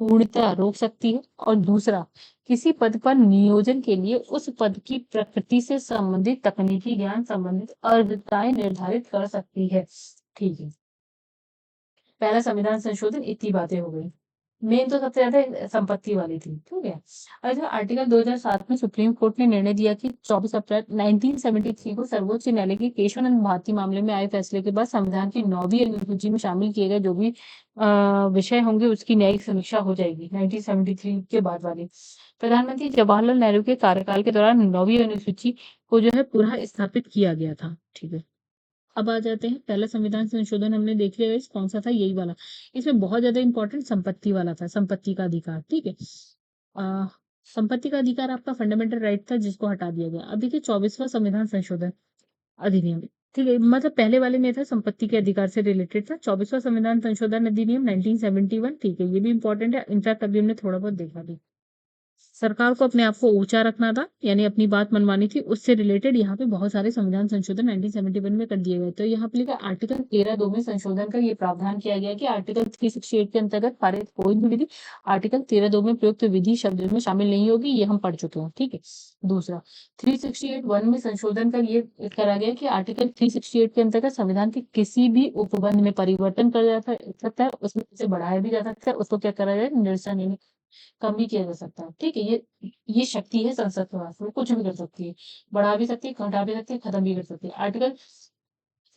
पूर्णतः रोक सकती है, और दूसरा, किसी पद पर नियोजन के लिए उस पद की प्रकृति से संबंधित तकनीकी ज्ञान संबंधित अर्हताएं निर्धारित कर सकती है। ठीक है, पहला संविधान संशोधन, इतनी बातें हो गई। मेन तो सबसे ज्यादा संपत्ति वाली थी। ठीक है, और जो आर्टिकल 2007 में सुप्रीम कोर्ट ने निर्णय दिया कि 24 अप्रैल 1973 को सर्वोच्च न्यायालय के केशवानंद भारती मामले में आए फैसले के बाद संविधान की 9वीं अनुसूची में शामिल किए गए जो भी विषय होंगे उसकी न्यायिक समीक्षा हो जाएगी 1973 के बाद वाली। प्रधानमंत्री जवाहरलाल नेहरू के कार्यकाल के दौरान 9वीं अनुसूची को जो है पुनः स्थापित किया गया था। ठीक है, अब आ जाते हैं, पहला संविधान संशोधन हमने देख लिया, कौन सा था, यही वाला। इसमें बहुत ज्यादा इंपॉर्टेंट संपत्ति वाला था, संपत्ति का अधिकार। ठीक है, आ, संपत्ति का अधिकार आपका फंडामेंटल राइट था जिसको हटा दिया गया। अब देखिए 24वां संविधान संशोधन अधिनियम। ठीक है, मतलब पहले वाले में था संपत्ति के अधिकार से रिलेटेड था। 24वां संविधान संशोधन अधिनियम 1971, ठीक है, ये भी इंपॉर्टेंट है, इनफैक्ट अभी हमने थोड़ा बहुत देखा भी। सरकार को अपने आप को ऊंचा रखना था, यानी अपनी बात मनवानी थी, उससे रिलेटेड यहाँ पे बहुत सारे संविधान संशोधन 1971 में कर दिए गए। तो यहाँ पे लिखा आर्टिकल 13(2) में संशोधन का ये प्रावधान किया गया कि आर्टिकल 368 के अंतर्गत पारित कोई भी विधि आर्टिकल 13(2) में प्रयुक्त विधि शब्द में शामिल नहीं होगी, ये हम पढ़ चुके हैं, ठीक है। दूसरा, 368(1) में संशोधन कर ये करा गया कि आर्टिकल 368 के अंतर्गत संविधान के किसी भी उपबंध में परिवर्तन कर जा सकता है, उसमें से बढ़ाया भी जा सकता है, उसको क्या करा जाए, निरसन कम भी किया जा सकता है, ठीक है। ये शक्ति है संसद के पास, वो कुछ भी कर सकती है, बढ़ा भी सकती है, घटा भी सकती है, खत्म भी कर सकती है। आर्टिकल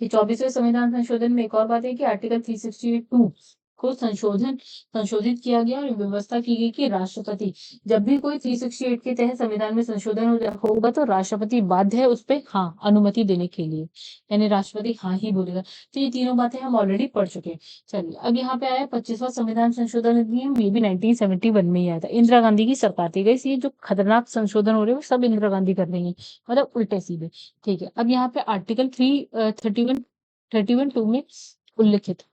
24वें संविधान संशोधन में एक और बात है कि आर्टिकल 362 को संशोधित किया गया और व्यवस्था की गई कि राष्ट्रपति, जब भी कोई 368 के तहत संविधान में संशोधन होगा तो राष्ट्रपति बाध्य है उस पे हाँ अनुमति देने के लिए, यानी राष्ट्रपति हाँ ही बोलेगा। तो ये तीनों बातें हम ऑलरेडी पढ़ चुके हैं। चलिए अब यहाँ पे आया 25वां संविधान संशोधन अधिनियम, ये भी 1971 में ही आया था। इंदिरा गांधी की सरकार थी गई, ये जो खतरनाक संशोधन हो रहे हैं वो सब इंदिरा गांधी कर रही है, मतलब उल्टे सीधे, ठीक है। अब यहाँ पे आर्टिकल 31(2) में उल्लिखित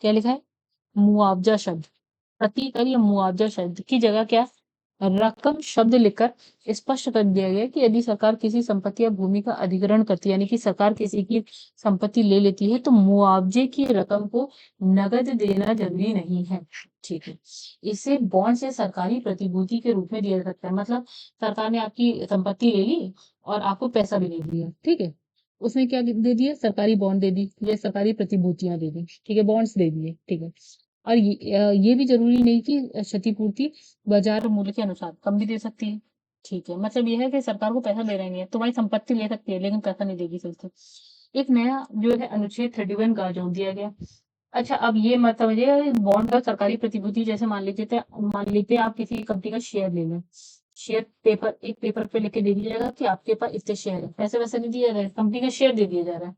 क्या लिखा है, मुआवजा शब्द, प्रतिकर या मुआवजा शब्द की जगह क्या, रकम शब्द लिखकर स्पष्ट कर दिया गया कि यदि सरकार किसी संपत्ति या भूमि का अधिग्रहण करती है, यानी कि सरकार किसी की संपत्ति ले लेती है, तो मुआवजे की रकम को नगद देना जरूरी नहीं है, ठीक है। इसे बॉन्ड से सरकारी प्रतिभूति के रूप में दिया जा सकता है, मतलब सरकार ने आपकी संपत्ति ले ली और आपको पैसा भी दे दिया, ठीक है, उसने क्या दे दिया, सरकारी बॉन्ड दे दी या सरकारी प्रतिभूतियां दे दी, ठीक है, बॉन्ड्स दे दिए, ठीक है। और ये भी जरूरी नहीं कि क्षतिपूर्ति बाजार मूल्य के अनुसार कम भी दे सकती है, ठीक है। मतलब ये है कि सरकार को पैसा दे रही है, तुम्हारी संपत्ति ले सकती है लेकिन पैसा नहीं देगी सिर्फ। एक नया जो है अनुच्छेद 31 का जोड़ दिया गया। अच्छा, अब ये मत समझिए बॉन्ड और सरकारी प्रतिभूति, जैसे मान लेते आप किसी कंपनी का शेयर ले लें, शेयर पेपर, एक पेपर पे लिख के दे दिया जाएगा कि आपके पास इतने शेयर है, पैसे वैसे नहीं दिया जा रहा है, कंपनी का शेयर दे दिया जा रहा है।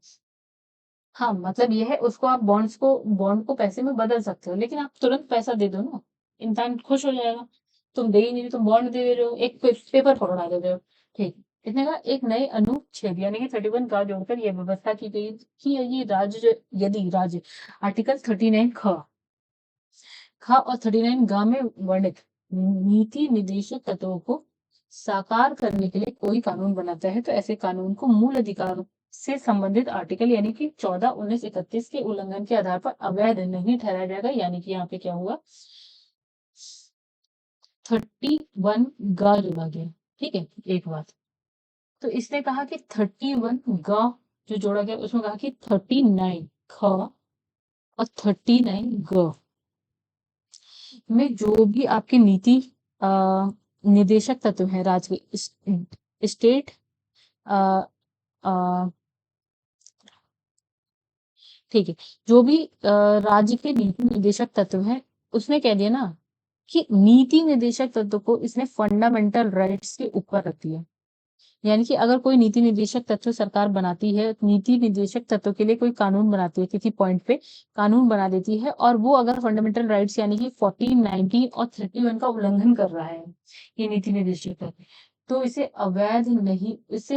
हाँ, मतलब ये है, उसको आप बॉन्ड को पैसे में बदल सकते हो, लेकिन आप तुरंत पैसा दे दो ना, इंसान खुश हो जाएगा। तुम दे ही नहीं, तुम बॉन्ड दे रहे हो, एक पेपर पकड़ा दे रहे हो, ठीक। इतने का एक नए अनुच्छेद यानी कि 31 का जोड़कर यह व्यवस्था की गई कि ये यदि राज्य आर्टिकल 39 ख और 39 ग में वर्णित नीति निर्देशक तत्वों को साकार करने के लिए कोई कानून बनाता है, तो ऐसे कानून को मूल अधिकारों से संबंधित आर्टिकल यानी कि 14, 19, 31 के उल्लंघन के आधार पर अवैध नहीं ठहराया जाएगा। यानी कि यहाँ पे क्या हुआ, 31 गा जोड़ा गया, ठीक है। एक बात, तो इसने कहा कि 31 गा जो जोड़ा गया, उसमें कहा कि 39 ख और 39 ग में जो भी आपके नीति निर्देशक तत्व है, राज्य के स्टेट ठीक है, जो भी राज्य के नीति निर्देशक तत्व है, उसने कह दिया ना कि नीति निर्देशक तत्व को इसने फंडामेंटल राइट्स के ऊपर रख दिया। यानी कि अगर कोई नीति निर्देशक तत्व सरकार बनाती है, नीति निर्देशक तत्व के लिए कोई कानून बनाती है, किसी पॉइंट पे कानून बना देती है, और वो अगर फंडामेंटल राइट्स यानी कि 14, 19 और 31 का उल्लंघन कर रहा है ये नीति निर्देशक तत्व, तो इसे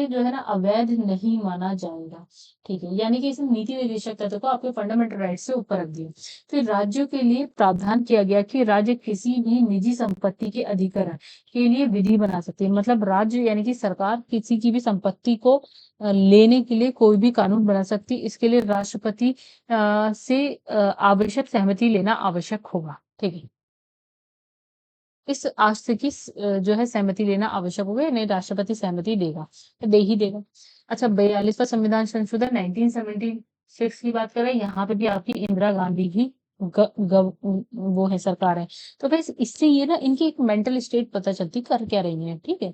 जो है ना अवैध नहीं माना जाएगा, ठीक है। यानी कि इसने नीति निर्देशक तत्व को आपके फंडामेंटल राइट से ऊपर रख दिया। फिर राज्यों के लिए प्रावधान किया गया कि राज्य किसी भी निजी संपत्ति के अधिग्रहण के लिए विधि बना सकती है, मतलब राज्य यानी कि सरकार किसी की भी संपत्ति को लेने के लिए कोई भी कानून बना सकती है। इसके लिए राष्ट्रपति से आवश्यक सहमति लेना आवश्यक होगा, ठीक है। इस आस्था की जो है सहमति लेना आवश्यक होगा, नहीं राष्ट्रपति सहमति देगा, तो दे ही देगा। अच्छा, 42वां संविधान संशोधन 1976 की बात करें, यहाँ पे भी आपकी इंदिरा गांधी ही वो है, सरकार है। तो फिर इससे ये ना इनकी एक मेंटल स्टेट पता चलती कर क्या रही है, ठीक है।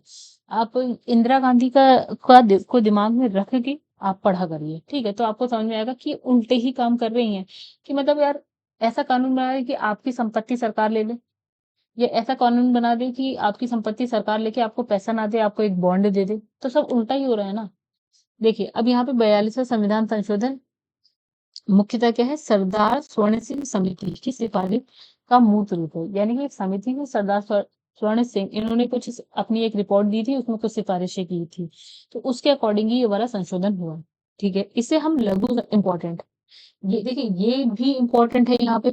आप इंदिरा गांधी को दिमाग में रख के आप पढ़ा करिए, ठीक है, तो आपको समझ में आएगा कि उल्टे ही काम कर रही हैं, कि मतलब यार ऐसा कानून बना है कि आपकी संपत्ति सरकार ले ले, ये ऐसा कानून बना दे कि आपकी संपत्ति सरकार लेके आपको पैसा ना दे, आपको एक बॉन्ड दे दे, तो सब उल्टा ही हो रहा है ना। देखिए अब यहाँ पे 42वां संविधान संशोधन मुख्यतः क्या है, सरदार स्वर्ण सिंह समिति की सिफारिश का मूर्त रूप है। यानी कि एक समिति में सरदार स्वर्ण सिंह इन्होंने कुछ अपनी एक रिपोर्ट दी थी, उसमें कुछ सिफारिशें की थी, तो उसके अकॉर्डिंग ही ये वाला संशोधन हुआ। ठीक है, इसे हम लघु इम्पोर्टेंट, ये देखिए ये भी इम्पोर्टेंट है यहाँ पे,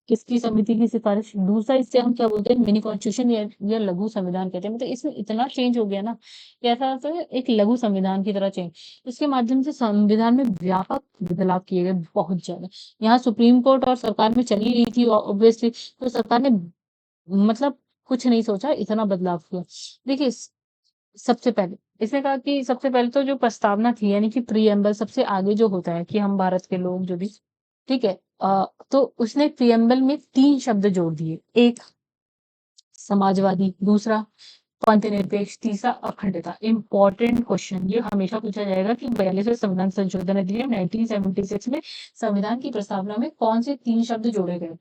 किसकी समिति की सिफारिश। दूसरा इससे हम क्या बोलते हैं, मिनी कॉन्स्टिट्यूशन या लघु संविधान कहते हैं। मतलब इसमें इतना चेंज हो गया ना कि ऐसा लगता है एक लघु संविधान की तरह चेंज। इसके माध्यम से संविधान में व्यापक बदलाव किए गए, बहुत ज्यादा। यहाँ सुप्रीम कोर्ट और सरकार में चली रही थी ऑब्वियसली, तो सरकार ने मतलब कुछ नहीं सोचा, इतना बदलाव किया। देखिए सबसे पहले इसने कहा कि सबसे पहले तो जो प्रस्तावना थी, यानी कि प्रीएम्बल, सबसे आगे जो होता है कि हम भारत के लोग जो भी, ठीक है, तो उसने प्रीएम्बल में 3 शब्द जोड़ दिए। एक समाजवादी, दूसरा पंथनिरपेक्ष, तीसरा अखंडता। इंपॉर्टेंट क्वेश्चन, ये हमेशा पूछा जाएगा कि 42वें संविधान संशोधन अधिनियम 1976 में संविधान की प्रस्तावना में कौन से 3 शब्द जोड़े गए।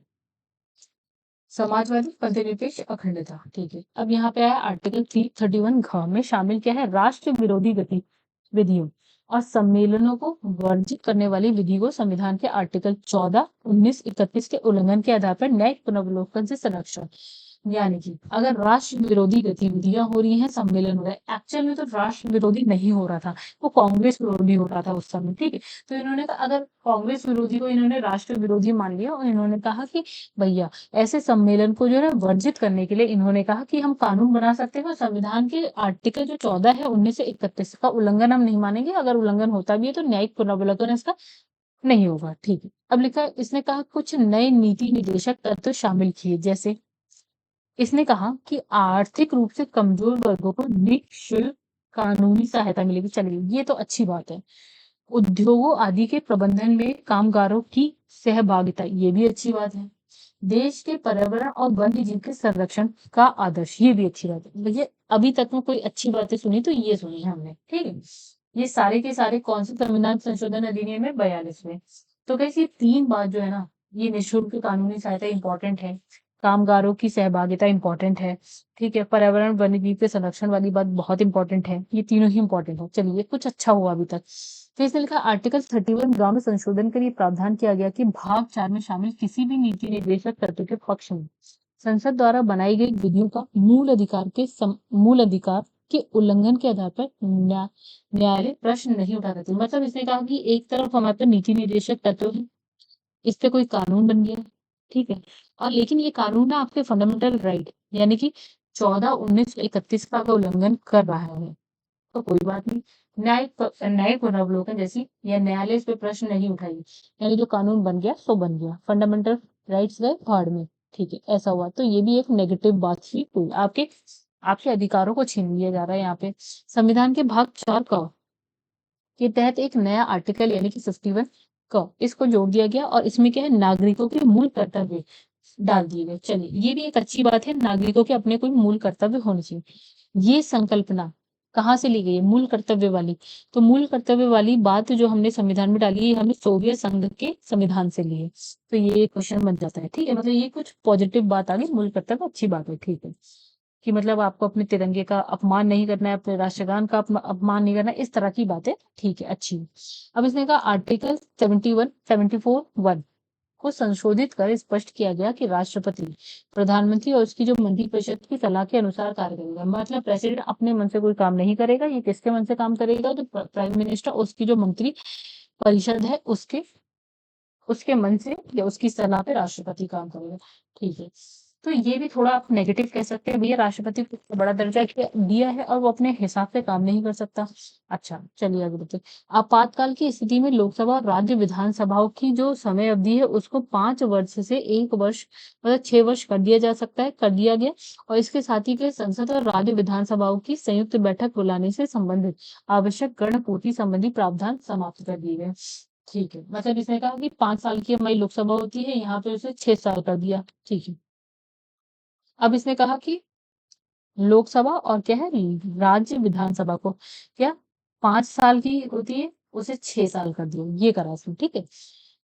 समाजवादी, पंथनिरपेक्ष, अखंडता। ठीक है, अब यहाँ पे आया आर्टिकल 331 घ में शामिल क्या है, राष्ट्र विरोधी गतिविधियों और सम्मेलनों को वर्जित करने वाली विधि को संविधान के आर्टिकल 14, 19, 31 के उल्लंघन के आधार पर न्यायिक पुनर्विलोकन से संरक्षण। यानी कि अगर राष्ट्र विरोधी गतिविधियां हो रही हैं, सम्मेलन हो रहा है, एक्चुअल में तो राष्ट्र विरोधी नहीं हो रहा था, वो कांग्रेस विरोधी हो रहा था उस समय, ठीक है। तो इन्होंने कहा अगर कांग्रेस विरोधी को इन्होंने राष्ट्र विरोधी मान लिया, और इन्होंने कहा कि भैया ऐसे सम्मेलन को जो है वर्जित करने के लिए इन्होंने कहा कि हम कानून बना सकते हैं, और संविधान के आर्टिकल जो 14 है 19 से 31 का उल्लंघन हम नहीं मानेंगे, अगर उल्लंघन होता भी है तो न्यायिक पुनर्विलोकन इसका नहीं होगा। ठीक है, अब लिखा इसने कहा कुछ नए नीति निर्देशक तत्व शामिल किए, जैसे इसने कहा कि आर्थिक रूप से कमजोर वर्गों को निःशुल्क कानूनी सहायता मिलेगी। चलिए ये तो अच्छी बात है। उद्योगों आदि के प्रबंधन में कामगारों की सहभागिता, ये भी अच्छी बात है। देश के पर्यावरण और वन्य जीव के संरक्षण का आदर्श, ये भी अच्छी बात है। भैया अभी तक में कोई अच्छी बातें सुनी तो ये सुनी है हमने, ठीक है। ये सारे के सारे कौन से संविधान संशोधन अधिनियम में 42वें। तो कैसे ये 3 बात जो है ना, ये निःशुल्क कानूनी सहायता इंपॉर्टेंट है, कामगारों की सहभागिता इंपॉर्टेंट है, ठीक है, पर्यावरण वन्य जीव के संरक्षण वाली बात बहुत इंपॉर्टेंट है, ये तीनों ही इंपॉर्टेंट है। चलिए कुछ अच्छा हुआ अभी तक। फिर इसने लिखा आर्टिकल 31 गांव में संशोधन के लिए प्रावधान किया गया कि भाग 4 में शामिल किसी भी नीति निर्देशक तत्व के पक्ष में संसद द्वारा बनाई गई विधियों का मूल अधिकार के उल्लंघन के आधार पर न्यायालय प्रश्न नहीं उठा सकते। मतलब इसने कहा कि एक तरफ हमारे पास नीति निर्देशक तत्व है, इस पे कोई कानून बन गया, ठीक है, और लेकिन ये कानून ना आपके फंडामेंटल राइट यानी कि 14, 19, 31 का उल्लंघन कर रहा है, तो कोई बात नहीं, न्यायिक पुनर्विलोकन जैसी या न्यायालय इस पे प्रश्न नहीं उठाएगी, यानी जो कानून बन गया सो बन गया, फंडामेंटल राइट्स गए भाड़ में, ठीक है, ऐसा हुआ। तो ये भी एक नेगेटिव बात ही हुई, आपके आपके अधिकारों को छीन लिया जा रहा है यहाँ पे। संविधान के भाग 4 का के तहत एक नया आर्टिकल यानी कि 51 का इसको जोड़ दिया गया, और इसमें क्या है, नागरिकों के मूल कर्तव्य डाल दिए गए। चलिए ये भी एक अच्छी बात है, नागरिकों के अपने कोई मूल कर्तव्य होने चाहिए। ये संकल्पना कहाँ से ली गई है, मूल कर्तव्य वाली। तो मूल कर्तव्य वाली बात जो हमने संविधान में डाली है, हमने सोवियत संघ के संविधान से ली है। तो ये क्वेश्चन बन जाता है, ठीक है, मतलब ये कुछ पॉजिटिव बात आ गई, मूल कर्तव्य अच्छी बात है, ठीक है, कि मतलब आपको अपने तिरंगे का अपमान नहीं करना है, अपने राष्ट्रगान का अपमान नहीं करना है, इस तरह की बातें, ठीक है, अच्छी। अब इसने कहा आर्टिकल 71, 74, 1 को संशोधित कर स्पष्ट किया गया कि राष्ट्रपति प्रधानमंत्री और उसकी जो मंत्रिपरिषद की सलाह के अनुसार कार्य करेगा। मतलब प्रेसिडेंट अपने मन से कोई काम नहीं करेगा, ये किसके मन से काम करेगा, जो प्राइम मिनिस्टर उसकी जो मंत्री परिषद है उसके उसके मन से या उसकी सलाह पे राष्ट्रपति काम करेगा, ठीक है। तो ये भी थोड़ा आप नेगेटिव कह सकते हैं, भैया राष्ट्रपति को इतना बड़ा दर्जा दिया है और वो अपने हिसाब से काम नहीं कर सकता। अच्छा चलिए आगे बढ़ते हैं। आपातकाल की स्थिति में लोकसभा और राज्य विधानसभाओं की जो समय अवधि है उसको 5 वर्ष से 1 वर्ष मतलब 6 वर्ष कर दिया जा सकता है, कर दिया गया। और इसके साथ ही के संसद और राज्य विधानसभाओं की संयुक्त बैठक बुलाने से संबंधित आवश्यक गण पूर्ति संबंधी प्रावधान समाप्त कर दिए गए, ठीक है। मतलब इसने कहा कि 5 साल की हमारी लोकसभा होती है, यहाँ पे उसे 6 साल कर दिया, ठीक है। अब इसने कहा कि लोकसभा और क्या है, राज्य विधानसभा को क्या 5 साल की होती है, उसे 6 साल कर दिया, ये करा इसने, ठीक है।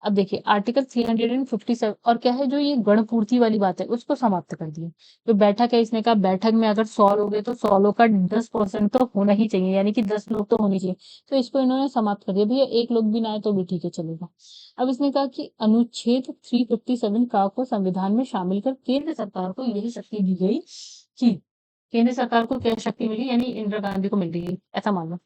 अब देखिए आर्टिकल 357 और क्या है, जो ये गणपूर्ति वाली बात है उसको समाप्त कर दिया। जो बैठक है, इसने कहा बैठक में अगर 100 लोग हैं तो 100 लोग का 10% तो होना ही चाहिए, यानी कि 10 लोग तो होने चाहिए। तो इसको इन्होंने समाप्त कर दिया, भैया 1 लोग भी ना आए तो भी ठीक है, चलेगा। अब इसने कहा कि अनुच्छेद 357 का को संविधान में शामिल कर केंद्र सरकार को यही शक्ति दी गई कि केंद्र सरकार को क्या शक्ति मिली, यानी इंदिरा गांधी को मिल रही है, ऐसा मान लो,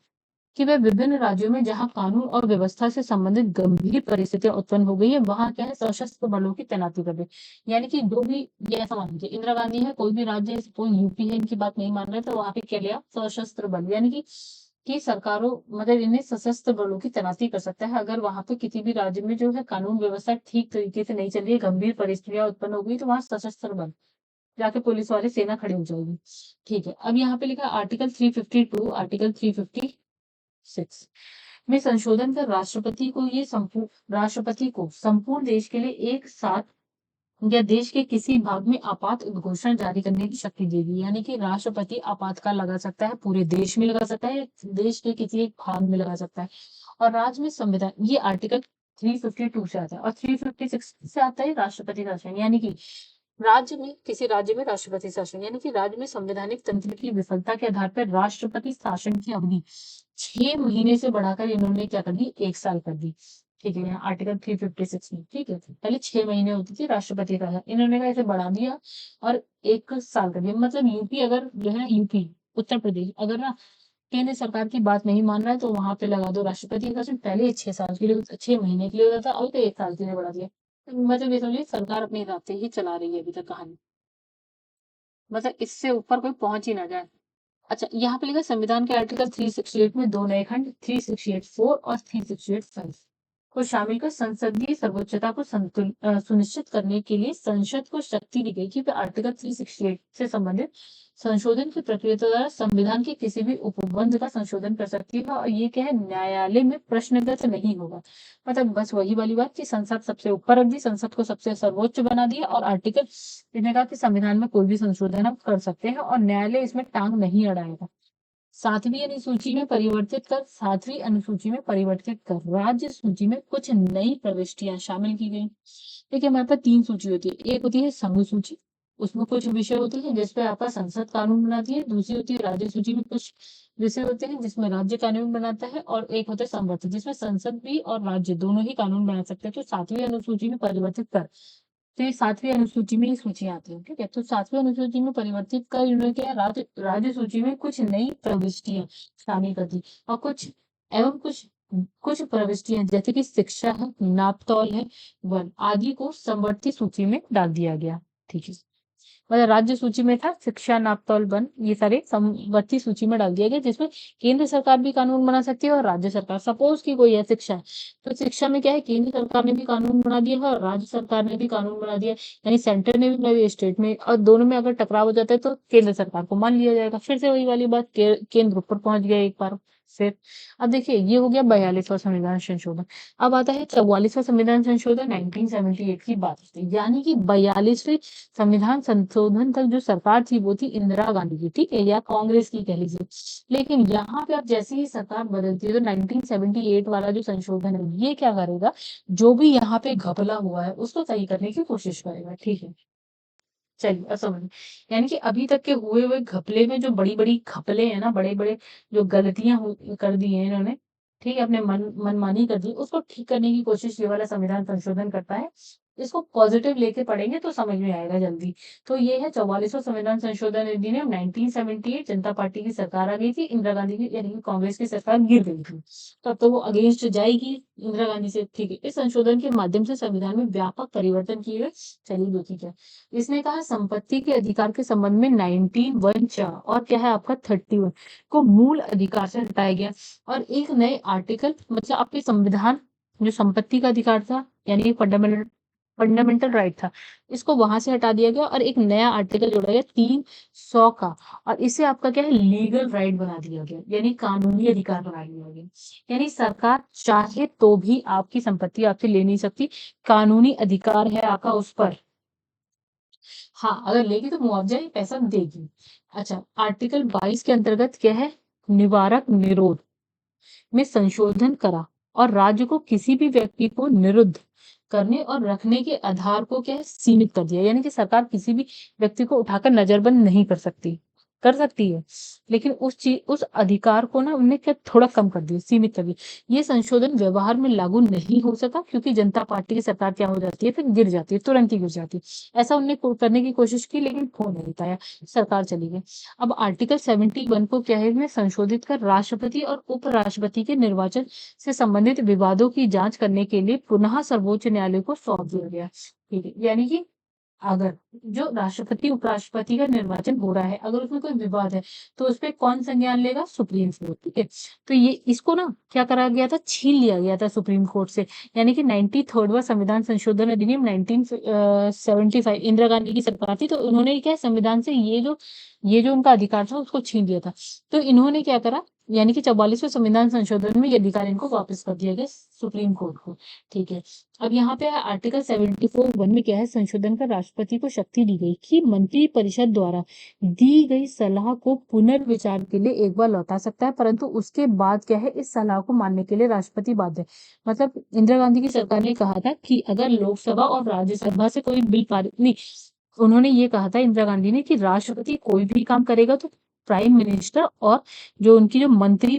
कि वह विभिन्न राज्यों में जहां कानून और व्यवस्था से संबंधित गंभीर परिस्थितियां उत्पन्न हो गई है वहां क्या है सशस्त्र बलों की तैनाती कर दे। यानी कि जो भी ये ऐसा मान लीजिए इंदिरा गांधी है कोई भी राज्य है कोई यूपी है इनकी बात नहीं मान रहे तो वहां पे क्या लिया सशस्त्र बल यानी कि सरकारों मतलब इन्हें सशस्त्र बलों की तैनाती कर सकता है अगर वहां पे किसी भी राज्य में जो है कानून व्यवस्था ठीक तरीके से नहीं चल रही है गंभीर परिस्थितियां उत्पन्न हो गई तो वहां सशस्त्र बल जाके पुलिस वाले सेना खड़ी हो जाएगी। ठीक है अब यहाँ पे लिखा आर्टिकल 352 आर्टिकल 356 में संशोधन कर राष्ट्रपति को संपूर्ण देश के लिए एक साथ या देश के किसी भाग में आपात घोषणा जारी करने की शक्ति देगी। यानी कि राष्ट्रपति आपातकाल लगा सकता है पूरे देश में लगा सकता है देश के किसी एक भाग में लगा सकता है। और राज्य में संविधान ये आर्टिकल 352 से आता है और 356 से आता है राष्ट्रपति शासन। यानी कि किसी राज्य में राष्ट्रपति शासन यानी कि राज्य में संवैधानिक तंत्र की विफलता के आधार पर राष्ट्रपति शासन की अवधि 6 महीने से बढ़ाकर इन्होंने क्या कर दी 1 साल कर दी। ठीक है यहाँ आर्टिकल 356 में ठीक है पहले 6 महीने होती थी राष्ट्रपति का इन्होंने कहा इसे बढ़ा दिया और 1 साल कर दिया। मतलब यूपी अगर जो है यूपी उत्तर प्रदेश अगर ना केंद्र सरकार की बात नहीं मान रहा है तो वहां पे लगा दो राष्ट्रपति का शासन। पहले 6 साल के लिए 6 महीने के लिए होता था अब तो 1 साल के लिए बढ़ा दिया। मतलब ये समझिए सरकार अपने हिसाब से ही चला रही है अभी तक कहानी मतलब इससे ऊपर कोई पहुंच ही ना जाए। अच्छा यहाँ पे लिखा संविधान के आर्टिकल 368 में 2 नए खंड 368(4) और 368(5) को शामिल कर संसदीय सर्वोच्चता को सुनिश्चित करने के लिए संसद को शक्ति दी गई कि वह आर्टिकल 368 से संबंधित संशोधन की प्रक्रिया द्वारा संविधान के किसी भी उपबंध का संशोधन कर सकती है और ये क्या है न्यायालय में प्रश्नगत नहीं होगा। मतलब बस वही वाली बात कि संसद सबसे ऊपर रख दी संसद को सबसे सर्वोच्च बना दिया और आर्टिकल इसने कहा कि संविधान में कोई भी संशोधन आप कर सकते हैं और न्यायालय इसमें टांग नहीं अड़ाएगा। सातवीं अनुसूची में परिवर्तित कर राज्य सूची में कुछ नई प्रविष्टियां शामिल की गई। देखिए हमारे पास 3 सूची होती है एक होती है संघ सूची उसमें कुछ विषय होते हैं जिसपे आपका संसद कानून बनाती है। दूसरी होती है राज्य सूची में कुछ विषय होते हैं जिसमें राज्य कानून बनाता है और एक होता है संवर्त जिसमें संसद भी और राज्य दोनों ही कानून बना सकते हैं। तो 7वीं अनुसूची में परिवर्तित कर तो ये 7वीं अनुसूची में ही सूचियां आती है। ठीक है तो 7वीं अनुसूची में परिवर्तित कर इन्होंने क्या राज्य सूची में कुछ नई प्रविष्टियां शामिल कर दी और कुछ कुछ प्रविष्टियां जैसे कि शिक्षा है नापतौल है वन आदि को समवर्ती सूची में डाल दिया गया। ठीक है मतलब राज्य सूची में था शिक्षा नापतौल वन ये सारे समवर्ती सूची में डाल दिया गया जिसमें केंद्र सरकार भी कानून बना सकती है और राज्य सरकार। सपोज की कोई है शिक्षा है तो शिक्षा में क्या है केंद्र सरकार ने भी कानून बना दिया है और राज्य सरकार ने भी कानून बना दिया यानी सेंटर ने भी बना दिया स्टेट में और दोनों में अगर टकराव हो जाता है तो केंद्र सरकार को मान लिया जाएगा। फिर से वही वाली बात केंद्र ऊपर पहुंच गया एक बार फिर। अब देखिए ये हो गया 42वां संविधान संशोधन। अब आता है 44वां संविधान संशोधन 1978 की बात होती है यानी कि 42वें संविधान संशोधन तक जो सरकार थी वो थी इंदिरा गांधी की। ठीक है या कांग्रेस की कह लीजिए। लेकिन यहाँ पे अब जैसे ही सरकार बदलती है तो 1978 वाला जो संशोधन है ये क्या करेगा जो भी यहाँ पे घपला हुआ है उसको सही करने की कोशिश करेगा। ठीक है चलिए अब समझ यानी कि अभी तक के हुए हुए घपले में जो बड़ी बड़ी घपले हैं ना बड़े बड़े जो गलतियां कर दी है इन्होंने ठीक है अपने मनमानी कर दी उसको ठीक करने की कोशिश ये वाला संविधान संशोधन करता है। इसको पॉजिटिव लेके पढ़ेंगे तो समझ में आएगा जल्दी। तो ये है 44वां संविधान संशोधन अधिनियम 1978 जनता पार्टी की सरकार आ गई थी इंदिरा गांधी की यानी कि कांग्रेस की सरकार गिर गई थी तब तो वो अगेंस्ट जाएगी इंदिरा गांधी से। ठीक है इस संशोधन के माध्यम से संविधान में व्यापक परिवर्तन किए गए। चलिए दो चीजें इसने कहा संपत्ति के अधिकार के संबंध में 19 और क्या है आपका 31 को मूल अधिकार से हटाया गया और एक नए आर्टिकल मतलब आपके संविधान जो संपत्ति का अधिकार था यानी फंडामेंटल राइट था इसको वहां से हटा दिया गया और एक नया आर्टिकल जोड़ा गया 300 का और इसे आपका क्या है लीगल राइट बना दिया गया यानी कानूनी अधिकार बना दिया गया। यानी सरकार चाहे तो भी आपकी संपत्ति आपसे ले नहीं सकती कानूनी अधिकार है आपका उस पर। हाँ अगर लेगी तो मुआवजा ही पैसा देगी। अच्छा आर्टिकल 22 के अंतर्गत क्या है निवारक निरोध में संशोधन करा और राज्य को किसी भी व्यक्ति को निरुद्ध करने और रखने के आधार को क्या है सीमित कर दिया यानी कि सरकार किसी भी व्यक्ति को उठाकर नजरबंद नहीं कर सकती। कर सकती है, लेकिन उस अधिकार को ना उन्होंने क्या थोड़ा कम कर दिया, सीमित कर दिया। ये संशोधन व्यवहार में लागू नहीं हो सका क्योंकि जनता पार्टी की सरकार क्या हो जाती है, फिर गिर जाती है, तुरंत ही गिर जाती है। ऐसा उन्होंने करने की कोशिश की लेकिन हो नहीं पाया, सरकार चली गई। अब आर्टिकल 71 को क्या है इसमें संशोधित कर राष्ट्रपति और उपराष्ट्रपति के निर्वाचन से संबंधित विवादों की जांच करने के लिए पुनः सर्वोच्च न्यायालय को सौंप दिया गया। ठीक है, यानी कि अगर जो राष्ट्रपति उपराष्ट्रपति का निर्वाचन हो रहा है, अगर उसमें कोई विवाद है तो उस पे कौन संज्ञान लेगा, सुप्रीम कोर्ट। ठीक है, तो ये इसको ना क्या करा गया था, छीन लिया गया था सुप्रीम कोर्ट से। यानी कि 93वां संविधान संशोधन अधिनियम 1975, इंदिरा गांधी की सरकार थी, तो उन्होंने क्या संविधान से ये जो उनका अधिकार था उसको छीन लिया था। तो इन्होंने क्या करा, यानी कि 44वें संविधान संशोधन में ये अधिकार इनको वापस कर दिया गया सुप्रीम कोर्ट को। ठीक है, अब यहाँ पे आर्टिकल 74(1) में क्या है, संशोधन कर राष्ट्रपति को शक्ति दी गई कि मंत्री परिषद द्वारा दी गई सलाह को पुनर्विचार के लिए एक बार लौटा सकता है, परंतु उसके बाद क्या है, इस सलाह को मानने के लिए राष्ट्रपति बाध्य है। मतलब इंदिरा गांधी की सरकार ने कहा था कि अगर लोकसभा और राज्यसभा से कोई बिल पारित नहीं, उन्होंने ये कहा था इंदिरा गांधी ने कि राष्ट्रपति कोई भी काम करेगा तो प्राइम मिनिस्टर और जो उनकी जो मंत्री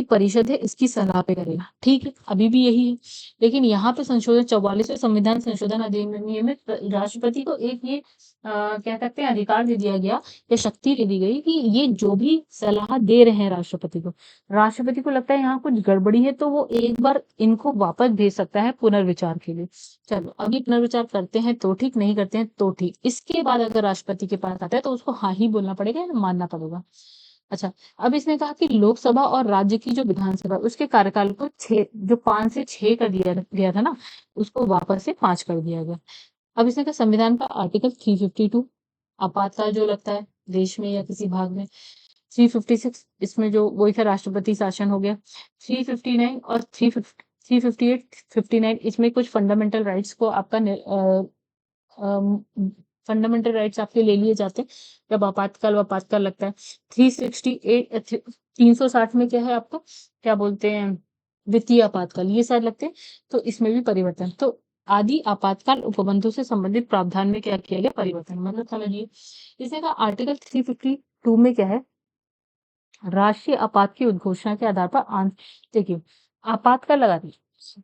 परिषद है इसकी सलाह पे करेगा। ठीक है, अभी भी यही है, लेकिन यहाँ पे संशोधन 44वें संविधान संशोधन अधिनियम में राष्ट्रपति को एक ये कह सकते हैं अधिकार दे दिया गया या शक्ति दे दी गई कि ये जो भी सलाह दे रहे हैं राष्ट्रपति को लगता है यहाँ कुछ गड़बड़ी है तो वो एक बार इनको वापस भेज सकता है पुनर्विचार के लिए। चलो, अभी पुनर्विचार करते हैं तो ठीक, नहीं करते हैं तो ठीक। इसके बाद अगर राष्ट्रपति के पास आता है तो उसको हाँ ही बोलना पड़ेगा या मानना पड़ेगा। अच्छा, अब इसने कहा कि लोकसभा और राज्य की जो विधानसभा उसके कार्यकाल को 6, जो 5 से 6 कर दिया गया था ना, उसको वापस से 5 कर दिया गया। अब इसने कहा संविधान का आर्टिकल 352 आपातकाल जो लगता है देश में या किसी भाग में, 356 इसमें जो वही था राष्ट्रपति शासन हो गया, 359 और 358 59 इसमें कुछ फंडामेंटल राइट्स को आपका फंडामेंटल राइट्स आपके ले लिए जाते हैं जब आपातकाल लगता है। 368 360 में क्या है आपका, क्या बोलते हैं, वित्तीय आपातकाल, ये सारे लगते हैं। तो इसमें भी परिवर्तन, तो आदि आपातकाल उपबंधों से संबंधित प्रावधान में क्या किया गया, परिवर्तन। मतलब समझिए, इसने कहा आर्टिकल 352 में क्या है, राष्ट्रीय आपात की उद्घोषणा के आधार पर देखिए आपातकाल लगा दी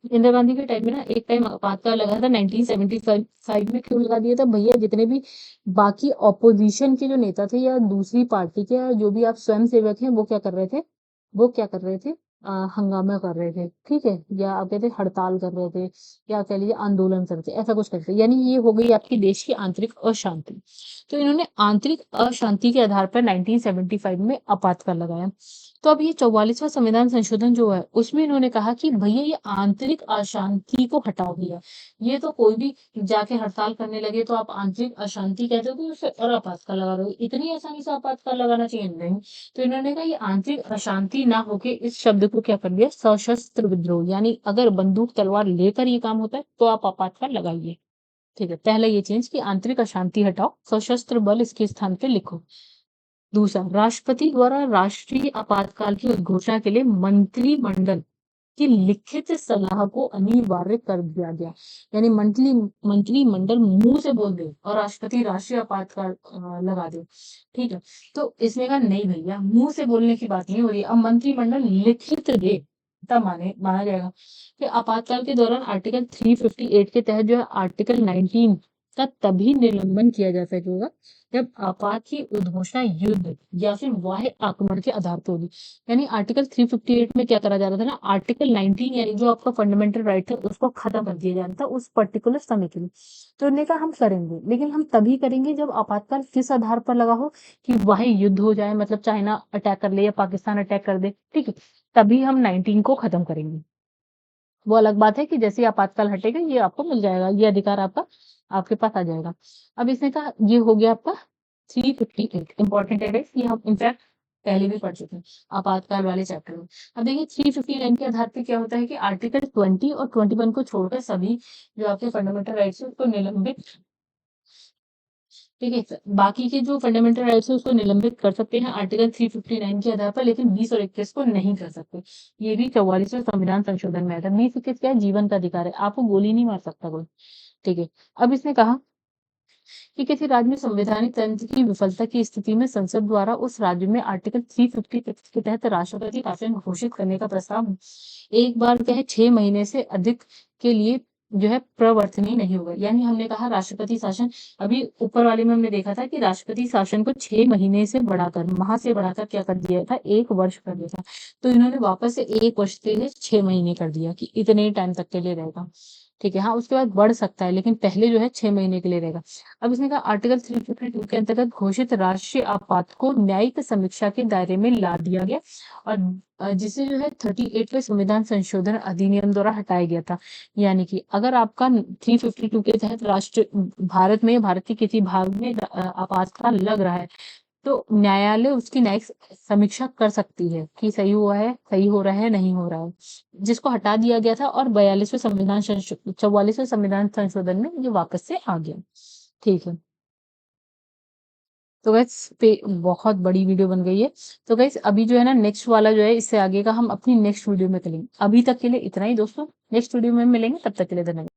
इंदिरा गांधी के टाइम में ना, एक टाइम आपातकाल लगा था 1975 में। क्यों लगा दिया था भैया, जितने भी बाकी ऑपोजिशन के जो नेता थे या दूसरी पार्टी के या जो भी आप स्वयं सेवक हैं वो क्या कर रहे थे, हंगामा कर रहे थे। ठीक है, या आप कहते हड़ताल कर रहे थे या कह लीजिए आंदोलन कर रहे थे, ऐसा कुछ करते, यानी ये हो गई आपकी देश की आंतरिक अशांति। तो इन्होंने आंतरिक अशांति के आधार पर 1975 में आपातकाल लगाया। तो अब ये 44वां संविधान संशोधन जो है उसमें इन्होंने कहा कि भैया ये आंतरिक अशांति को हटा दिया। ये तो कोई भी जाके हड़ताल करने लगे तो आप आंतरिक अशांति कहते हो तो उसे और आपातकाल लगा रहे हो, इतनी आसानी से आपातकाल लगाना चाहिए नहीं। तो इन्होंने कहा ये आंतरिक अशांति ना होके इस शब्द को क्या कर दिया, सशस्त्र विद्रोह, यानी अगर बंदूक तलवार लेकर ये काम होता है तो आप आपातकाल लगाइए। ठीक है, पहला ये चेंज कि आंतरिक अशांति हटाओ, सशस्त्र बल इसके स्थान पे लिखो। दूसरा, राष्ट्रपति द्वारा राष्ट्रीय आपातकाल की घोषणा के लिए मंत्रिमंडल की लिखित सलाह को अनिवार्य कर दिया गया। यानी मंत्रिमंडल मुंह से बोल दे और राष्ट्रपति राष्ट्रीय आपातकाल लगा दे। ठीक है, तो इसमें कहा नहीं भैया, मुंह से बोलने की बात नहीं हो रही, अब मंत्रिमंडल लिखित दे तब माना जाएगा। कि आपातकाल के दौरान आर्टिकल 358 के तहत जो है आर्टिकल 19 का तभी निलंबन किया जा सकेगा जब आपात की उद्घोषणा युद्ध या फिर बाह्य आक्रमण के आधार पर होगी। यानी आर्टिकल 358 में क्या करा जा रहा था ना, आर्टिकल 19 यानी जो आपका फंडामेंटल राइट है उसको खत्म कर दिया जा रहा था उस पर्टिकुलर समय के लिए। तो उन्होंने कहा हम करेंगे, लेकिन हम तभी करेंगे जब आपातकाल किस आधार पर लगा हो, कि बाह्य युद्ध हो जाए, मतलब चाइना अटैक कर ले या पाकिस्तान अटैक कर दे, ठीक है, तभी हम 19 को खत्म करेंगे। वो अलग बात है कि जैसे ही आपातकाल हटेगा ये आपको मिल जाएगा, ये अधिकार आपका आपके पास आ जाएगा। अब इसने कहा ये हो गया आपका 358 इंपॉर्टेंट है guys, ये हम इनफैक्ट पहले भी पढ़ चुके हैं आपातकाल वाले चैप्टर में। अब देखिए 359 के आधार पे क्या होता है कि आर्टिकल 20 और 21 को छोड़कर सभी जो आपके फंडामेंटल राइट्स है उसको निलंबित, ठीक है, बाकी के जो फंडामेंटल राइट्स है उसको निलंबित कर सकते हैं आर्टिकल 359 के आधार पर, लेकिन 20 और 21 को नहीं कर सकते। ये भी 44वें संविधान संशोधन में आया था। 20-21 क्या है, जीवन का अधिकार है, आपको गोली नहीं मार सकता कोई। ठीक है, अब इसने कहा कि किसी राज्य में संवैधानिक तंत्र की विफलता की स्थिति में संसद द्वारा उस राज्य में आर्टिकल 356 के तहत राष्ट्रपति शासन घोषित करने का प्रस्ताव एक बार क्या है 6 महीने से अधिक के लिए जो है प्रवर्तनीय नहीं होगा। यानी हमने कहा राष्ट्रपति शासन, अभी ऊपर वाले में हमने देखा था कि राष्ट्रपति शासन को 6 महीने से बढ़ाकर, माह से बढ़ाकर क्या कर दिया था, 1 वर्ष कर दिया था। तो इन्होंने वापस से 1 वर्ष के लिए 6 महीने कर दिया कि इतने टाइम तक के लिए रहेगा। ठीक है, हाँ, उसके बाद बढ़ सकता है, लेकिन पहले जो है 6 महीने के लिए रहेगा। अब इसने कहा आर्टिकल 352 के अंतर्गत घोषित राष्ट्रीय आपात को न्यायिक समीक्षा के दायरे में ला दिया गया और जिसे जो है 38वें संविधान संशोधन अधिनियम द्वारा हटाया गया था। यानी कि अगर आपका 352 के तहत भारत में, भारत के किसी भाग में आपातकाल लग रहा है, तो न्यायालय उसकी न्यायिक समीक्षा कर सकती है कि सही हुआ है, सही हो रहा है, नहीं हो रहा है, जिसको हटा दिया गया था और 44वें संविधान संशोधन में ये वापस से आ गया। ठीक है, तो गाइस पे बहुत बड़ी वीडियो बन गई है। तो गाइस अभी जो है ना नेक्स्ट वाला जो है, इससे आगे का हम अपनी नेक्स्ट वीडियो में करेंगे। अभी तक के लिए इतना ही दोस्तों, नेक्स्ट वीडियो में मिलेंगे, तब तक के लिए धन्यवाद।